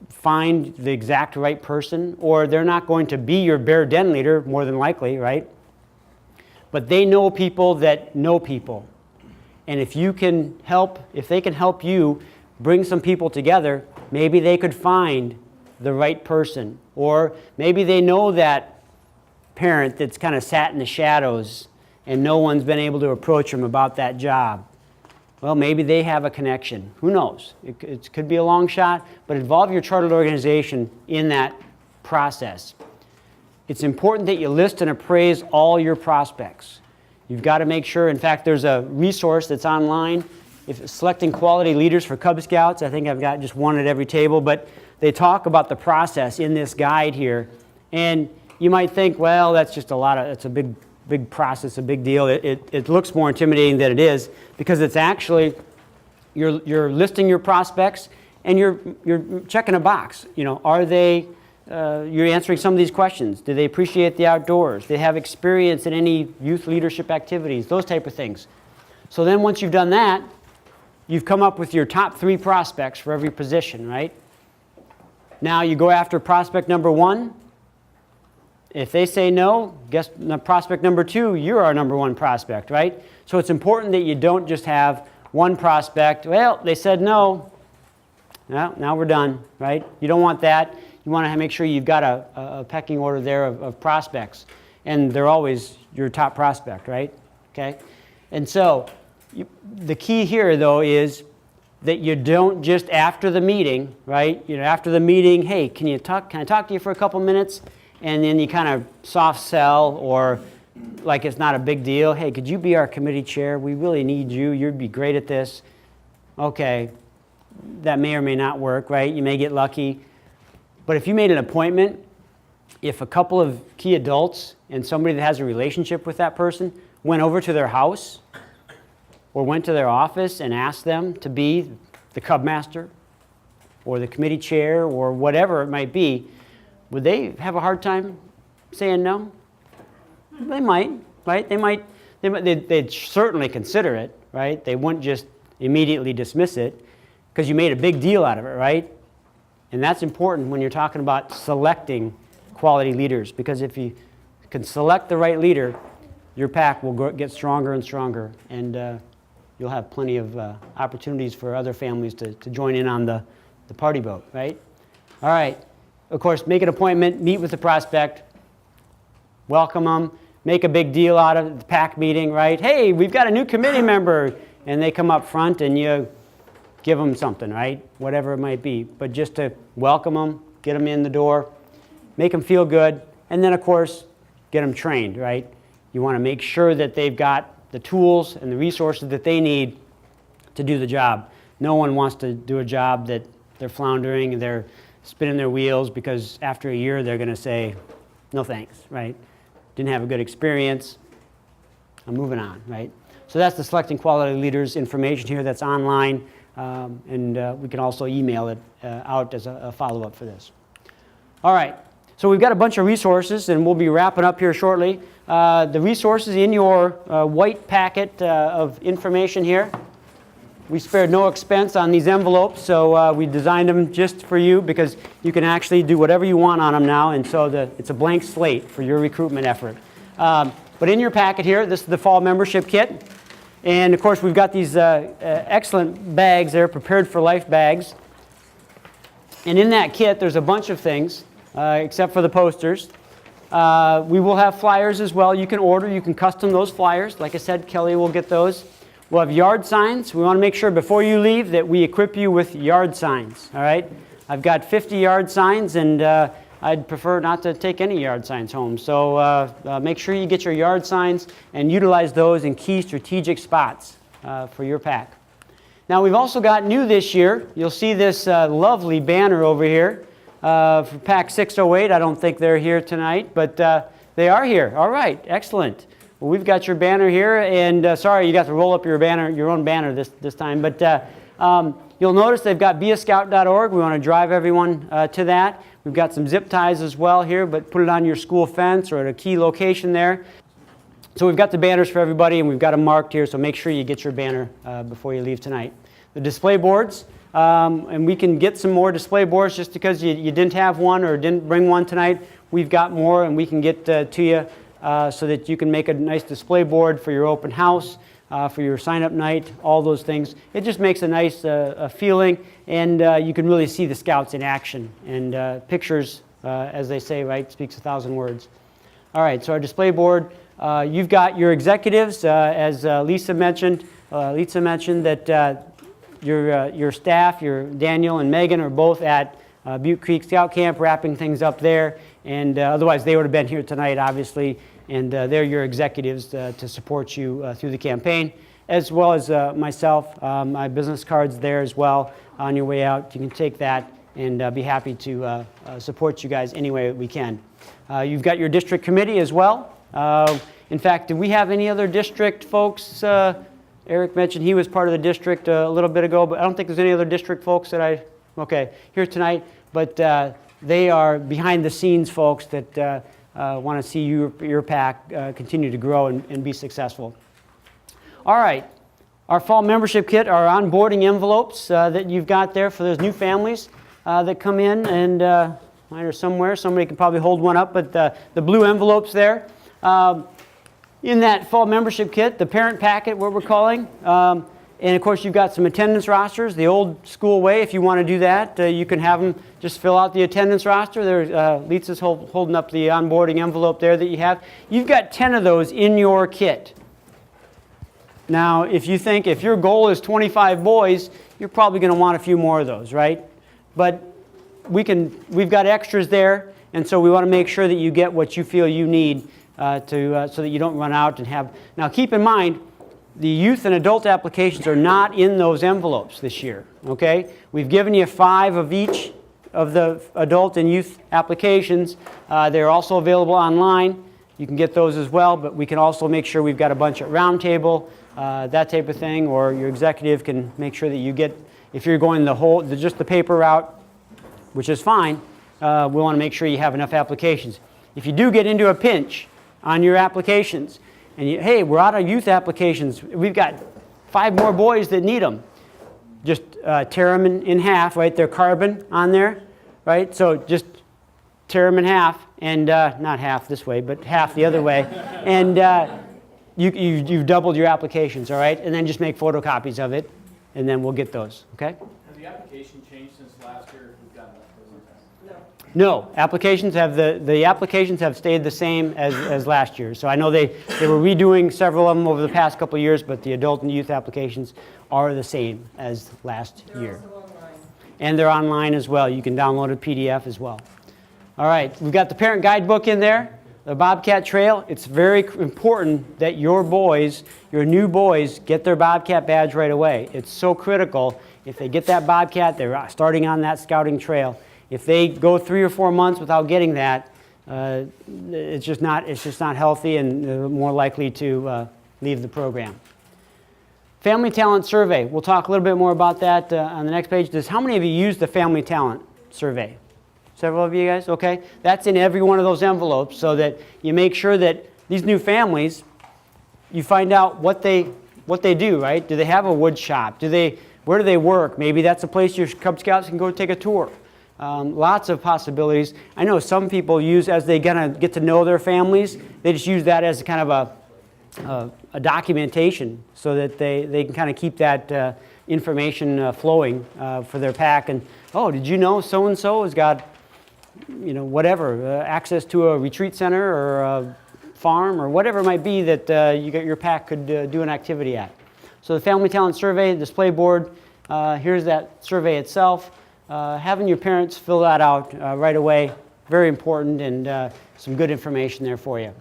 find the exact right person, or they're not going to be your bear den leader, more than likely, right? But they know people that know people. And if you can help, if they can help you bring some people together, maybe they could find the right person. Or maybe they know that parent that's kind of sat in the shadows and no one's been able to approach them about that job. Well, maybe they have a connection. Who knows? It could be a long shot, but involve your chartered organization in that process. It's important that you list and appraise all your prospects. You've got to make sure, in fact, there's a resource that's online, if selecting quality leaders for Cub Scouts. I think I've got just one at every table, but they talk about the process in this guide here. And you might think, well, that's just it's a big process, a big deal. It looks more intimidating than it is, because it's actually, you're listing your prospects and you're checking a box. You know, are they, you're answering some of these questions. Do they appreciate the outdoors? Do they have experience in any youth leadership activities? Those type of things. So then once you've done that, you've come up with your top 3 prospects for every position, right? Now you go after prospect number 1. If they say no, guess prospect number 2, you're our number 1 prospect, right? So it's important that you don't just have one prospect. Well, they said no. Well, now we're done, right? You don't want that. You want to make sure you've got a pecking order there of prospects. And they're always your top prospect, right? Okay? And so the key here, though, is that you don't just after the meeting, right? You know, after the meeting, hey, can I talk to you for a couple minutes? And then you kind of soft sell, or like it's not a big deal. Hey, could you be our committee chair? We really need you. You'd be great at this. Okay, that may or may not work, right? You may get lucky. But if you made an appointment, if a couple of key adults and somebody that has a relationship with that person went over to their house or went to their office and asked them to be the Cub Master or the committee chair or whatever it might be, would they have a hard time saying no? They might, right? They'd certainly consider it, right? They wouldn't just immediately dismiss it because you made a big deal out of it, right? And that's important when you're talking about selecting quality leaders, because if you can select the right leader, your pack will get stronger and stronger, and you'll have plenty of opportunities for other families to join in on the party boat, right? All right. Of course, make an appointment, meet with the prospect, welcome them, make a big deal out of the PAC meeting, right? Hey, we've got a new committee member, and they come up front and you give them something, right? Whatever it might be, but just to welcome them, get them in the door, make them feel good, and then of course, get them trained, right? You want to make sure that they've got the tools and the resources that they need to do the job. No one wants to do a job that they're floundering and they're spinning their wheels, because after a year they're going to say, no thanks, right? Didn't have a good experience. I'm moving on, right? So that's the Selecting Quality Leaders information here that's online, and we can also email it out as a follow-up for this. All right, so we've got a bunch of resources, and we'll be wrapping up here shortly. The resources in your white packet of information here. We spared no expense on these envelopes, so we designed them just for you, because you can actually do whatever you want on them now, and so it's a blank slate for your recruitment effort. But in your packet here, this is the fall membership kit, and of course we've got these excellent bags there, Prepared for Life bags. And in that kit there's a bunch of things, except for the posters. We will have flyers as well. You can order, you can custom those flyers. Like I said, Kelly will get those. We'll have yard signs. We want to make sure before you leave that we equip you with yard signs, all right? I've got 50 yard signs, and I'd prefer not to take any yard signs home. So make sure you get your yard signs and utilize those in key strategic spots for your pack. Now we've also got new this year. You'll see this lovely banner over here for pack 608. I don't think they're here tonight, but they are here. All right, excellent. Well, we've got your banner here, and sorry you got to roll up your banner, your own banner this time, but you'll notice they've got beascout.org. We want to drive everyone to that. We've got some zip ties as well here, but put it on your school fence or at a key location there. So we've got the banners for everybody, and we've got them marked here, so make sure you get your banner before you leave tonight. The display boards, and we can get some more display boards just because you didn't have one or didn't bring one tonight. We've got more, and we can get to you so that you can make a nice display board for your open house, for your sign-up night, all those things. It just makes a nice feeling, and you can really see the Scouts in action. And pictures, as they say, right, speaks 1,000 words. All right, so our display board, you've got your executives, as Lisa mentioned. Lisa mentioned that your staff, your Daniel and Megan, are both at Butte Creek Scout Camp wrapping things up there. And otherwise they would have been here tonight, obviously. and they're your executives to support you through the campaign, as well as myself. My business card's there as well on your way out. You can take that and be happy to support you guys any way we can. You've got your district committee as well. In fact, do we have any other district folks? Eric mentioned he was part of the district a little bit ago, but I don't think there's any other district folks that here tonight. But they are behind the scenes folks that want to see your PAC continue to grow and be successful. All right, our fall membership kit are onboarding envelopes that you've got there for those new families that come in, and mine are somewhere. Somebody can probably hold one up, but the blue envelopes there. In that fall membership kit, the parent packet, what we're calling, and of course you've got some attendance rosters, the old school way. If you want to do that, you can have them just fill out the attendance roster. There, Lisa's holding up the onboarding envelope there that you have. You've got 10 of those in your kit. Now, if your goal is 25 boys, you're probably going to want a few more of those, right? But we've got extras there, and so we want to make sure that you get what you feel you need so that you don't run out and have. Now, keep in mind, the youth and adult applications are not in those envelopes this year, okay? We've given you 5 of each of the adult and youth applications. They're also available online. You can get those as well, but we can also make sure we've got a bunch at roundtable, that type of thing, or your executive can make sure that you get, if you're going just the paper route, which is fine, we want to make sure you have enough applications. If you do get into a pinch on your applications, and hey, we're out of youth applications, we've got 5 more boys that need them, just tear them in half, right? They're carbon on there, right? So just tear them in half, and not half this way, but half the other way, and you've doubled your applications, all right? And then just make photocopies of it, and then we'll get those, okay? Has the application changed since last year? We've gotten that. No, applications have the applications have stayed the same as last year. So I know they were redoing several of them over the past couple of years, but the adult and youth applications are the same as last year. Also online. And they're online as well. You can download a PDF as well. All right, we've got the parent guidebook in there, the Bobcat Trail. It's very important that your new boys, get their Bobcat badge right away. It's so critical. If they get that Bobcat, they're starting on that scouting trail. If they go 3 or 4 months without getting that, it's just not healthy, and they're more likely to leave the program. Family Talent Survey. We'll talk a little bit more about that on the next page. How many of you use the Family Talent Survey? Several of you guys? Okay. That's in every one of those envelopes, so that you make sure that these new families, you find out what they do, right? Do they have a wood shop? Where do they work? Maybe that's a place your Cub Scouts can go take a tour. Lots of possibilities. I know some people use, as they kind of get to know their families, they just use that as kind of a documentation, so that they can kind of keep that information flowing for their pack. And, oh, did you know so-and-so has got, whatever, access to a retreat center or a farm or whatever it might be that your pack could do an activity at. So the Family Talent Survey, display board, here's that survey itself. Having your parents fill that out right away, very important, and some good information there for you.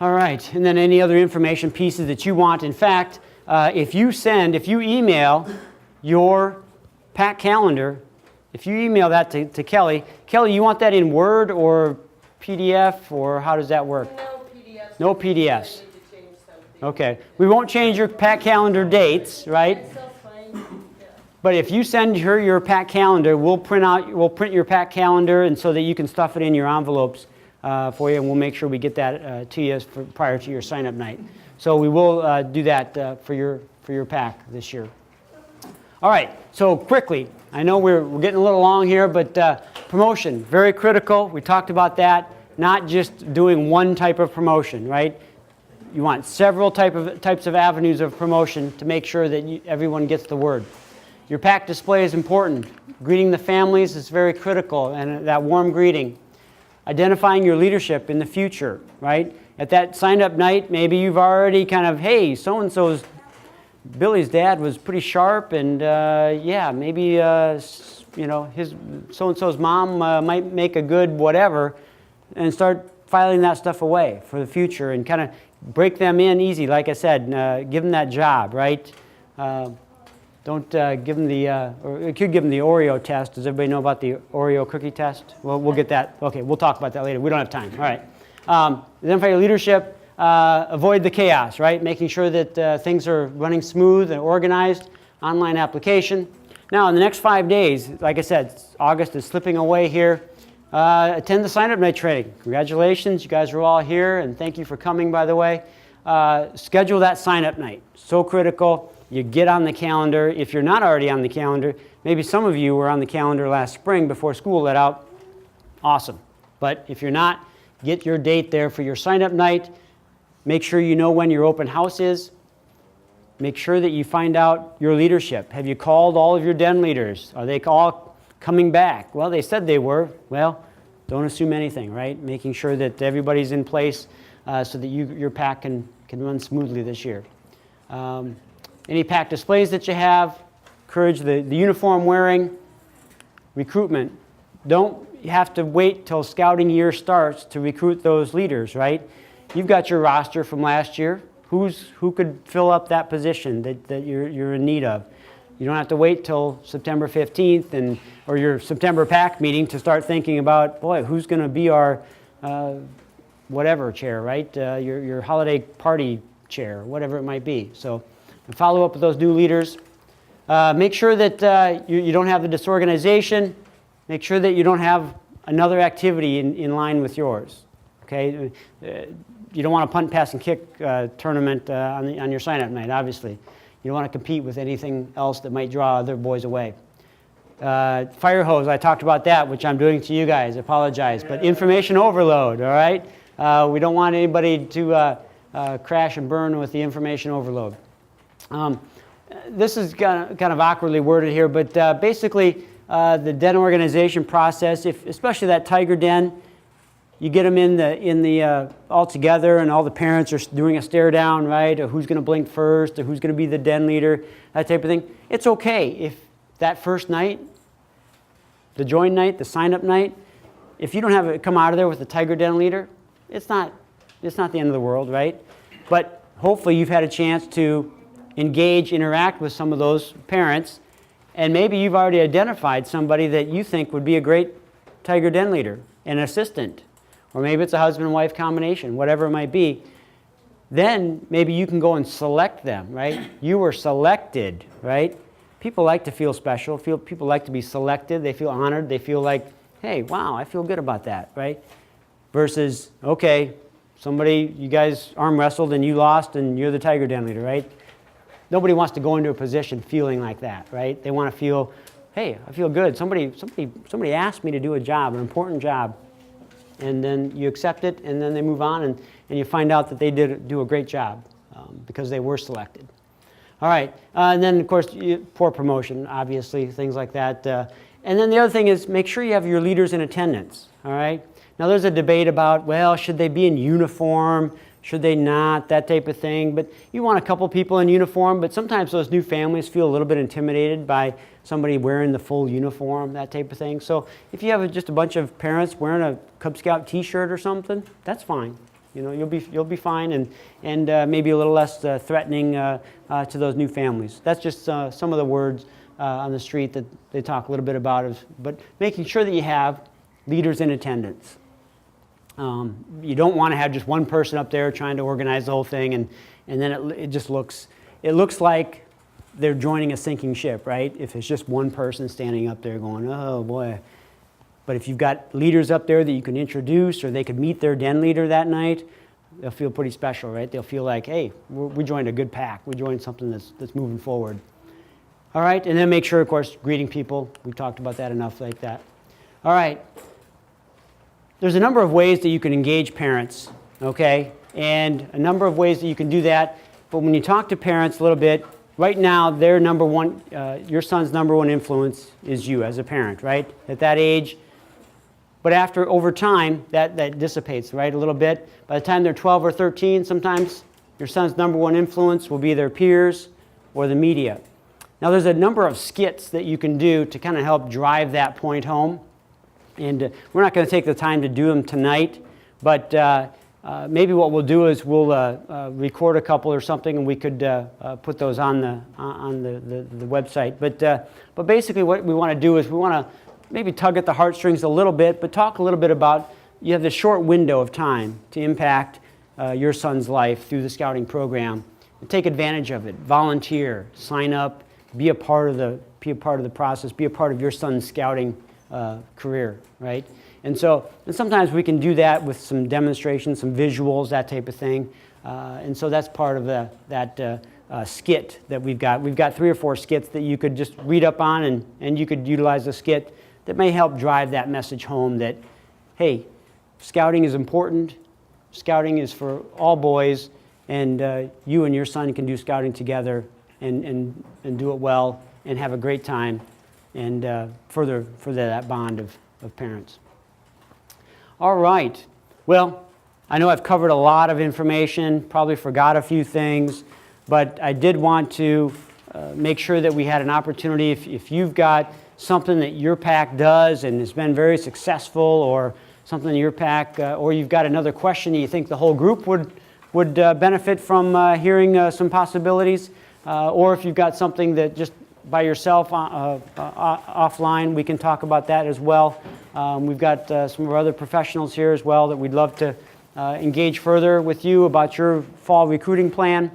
All right, and then any other information pieces that you want. In fact, if you email your pack calendar, if you email that to Kelly, you want that in Word or PDF, or how does that work? No PDFs. No PDFs. I need to change something. Okay, we won't change your pack calendar dates, right? That's so fine. Yeah. But if you send her your pack calendar, we'll print your pack calendar, and so that you can stuff it in your envelopes for you, and we'll make sure we get that to you prior to your sign-up night. So we will do that for your pack this year. All right. So quickly, I know we're getting a little long here, but promotion, very critical. We talked about that. Not just doing one type of promotion, right? You want several types of avenues of promotion to make sure that everyone gets the word. Your pack display is important. Greeting the families is very critical, and that warm greeting. Identifying your leadership in the future, right? At that sign-up night, maybe you've already kind of, hey, so-and-so's, Billy's dad was pretty sharp, and yeah, maybe, his so-and-so's mom might make a good whatever, and start filing that stuff away for the future and kind of break them in easy. Like I said, give them that job, right? Don't give them the, or you could give them the Oreo test. Does everybody know about the Oreo cookie test? Well, we'll get that. Okay, we'll talk about that later. We don't have time. All right. Identify your leadership. Avoid the chaos, right? Making sure that things are running smooth and organized. Online application. Now, in the next 5 days, like I said, August is slipping away here. Attend the sign-up night training. Congratulations, you guys are all here, and thank you for coming, by the way. Schedule that sign-up night. So critical. You get on the calendar. If you're not already on the calendar, maybe some of you were on the calendar last spring before school let out. Awesome. But if you're not, get your date there for your sign-up night. Make sure you know when your open house is. Make sure that you find out your leadership. Have you called all of your den leaders? Are they all coming back? Well, they said they were. Well, don't assume anything, right? Making sure that everybody's in place so that your pack can run smoothly this year. Any pack displays that you have, encourage the uniform wearing, recruitment. Don't have to wait till scouting year starts to recruit those leaders, right? You've got your roster from last year. Who could fill up that position that you're in need of? You don't have to wait till September 15th or your September PAC meeting to start thinking about, boy, who's going to be our whatever chair, right? Your holiday party chair, whatever it might be. So follow up with those new leaders. Make sure that you don't have the disorganization. Make sure that you don't have another activity in line with yours. Okay? You don't want a punt, pass, and kick tournament on your sign-up night, obviously. You don't want to compete with anything else that might draw other boys away. Fire hose, I talked about that, which I'm doing to you guys. I apologize. But information overload, all right? We don't want anybody to crash and burn with the information overload. This is kind of awkwardly worded here, but basically the den organization process, especially that tiger den, you get them in the all together, and all the parents are doing a stare down, right? Or who's going to blink first, or who's going to be the den leader, that type of thing. It's okay if that first night, the join night, the sign up night, if you don't have it come out of there with the tiger den leader, it's not the end of the world, right? But hopefully you've had a chance to engage, interact with some of those parents, and maybe you've already identified somebody that you think would be a great tiger den leader, an assistant. Or maybe it's a husband and wife combination, whatever it might be. Then maybe you can go and select them, right? You were selected, right? People like to feel special. People like to be selected. They feel honored. They feel like, hey, wow, I feel good about that, right? Versus, okay, you guys arm wrestled and you lost and you're the tiger den leader, right? Nobody wants to go into a position feeling like that, right? They want to feel, hey, I feel good. Somebody asked me to do a job, an important job. And then you accept it, and then they move on, and you find out that they did do a great job because they were selected. All right, and then, of course, poor promotion, obviously, things like that. And then the other thing is make sure you have your leaders in attendance, all right? Now, there's a debate about, well, should they be in uniform? Should they not? That type of thing. But you want a couple people in uniform, but sometimes those new families feel a little bit intimidated by somebody wearing the full uniform, that type of thing. So if you have just a bunch of parents wearing a Cub Scout t-shirt or something, that's fine. You know, you'll be fine and maybe a little less threatening to those new families. That's just some of the words on the street that they talk a little bit about. But making sure that you have leaders in attendance. You don't want to have just one person up there trying to organize the whole thing, and then it just looks like they're joining a sinking ship, right? If it's just one person standing up there going, oh boy. But if you've got leaders up there that you can introduce, or they could meet their den leader that night, they'll feel pretty special, right? They'll feel like, hey, we joined a good pack. We joined something that's moving forward. All right, and then make sure, of course, greeting people. We've talked about that enough like that. All right. There's a number of ways that you can engage parents, okay? And a number of ways that you can do that. But when you talk to parents a little bit, right now, their number one, your son's number one influence is you as a parent, right? At that age. But over time, that dissipates, right, a little bit. By the time they're 12 or 13, sometimes your son's number one influence will be their peers or the media. Now, there's a number of skits that you can do to kind of help drive that point home. And we're not going to take the time to do them tonight, But maybe what we'll do is we'll record a couple or something, and we could put those on the website. But basically what we want to do is we want to maybe tug at the heartstrings a little bit, but talk a little bit about you have this short window of time to impact your son's life through the scouting program. And take advantage of it. Volunteer, sign up, be a part of the process, be a part of your son's scouting career, right? And sometimes we can do that with some demonstrations, some visuals, that type of thing. And so that's part of that skit that we've got. We've got 3 or 4 skits that you could just read up on, and you could utilize a skit that may help drive that message home that, hey, scouting is important. Scouting is for all boys, and you and your son can do scouting together and do it well and have a great time and further that bond of parents. All right. Well, I know I've covered a lot of information, probably forgot a few things, but I did want to make sure that we had an opportunity. If you've got something that your PAC does and has been very successful, or something in your PAC, or you've got another question that you think the whole group would benefit from hearing some possibilities, or if you've got something that just by yourself offline, we can talk about that as well. We've got some of our other professionals here as well that we'd love to engage further with you about your fall recruiting plan.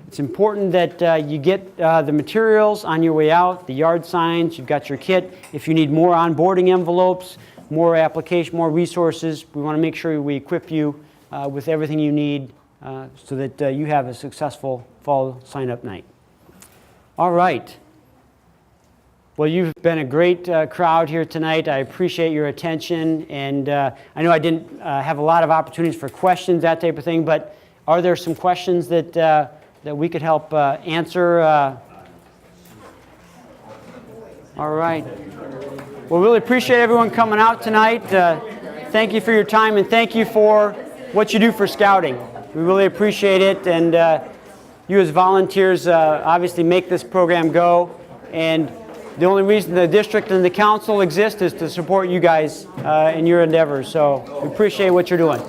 It's important that you get the materials on your way out, the yard signs, you've got your kit. If you need more onboarding envelopes, more application, more resources, we want to make sure we equip you with everything you need so that you have a successful fall sign-up night. All right. Well, you've been a great crowd here tonight. I appreciate your attention, and I know I didn't have a lot of opportunities for questions, that type of thing, but are there some questions that we could help answer? All right. Well, really appreciate everyone coming out tonight. Thank you for your time, and thank you for what you do for scouting. We really appreciate it, and you as volunteers obviously make this program go, and the only reason the district and the council exist is to support you guys in your endeavors. So we appreciate what you're doing.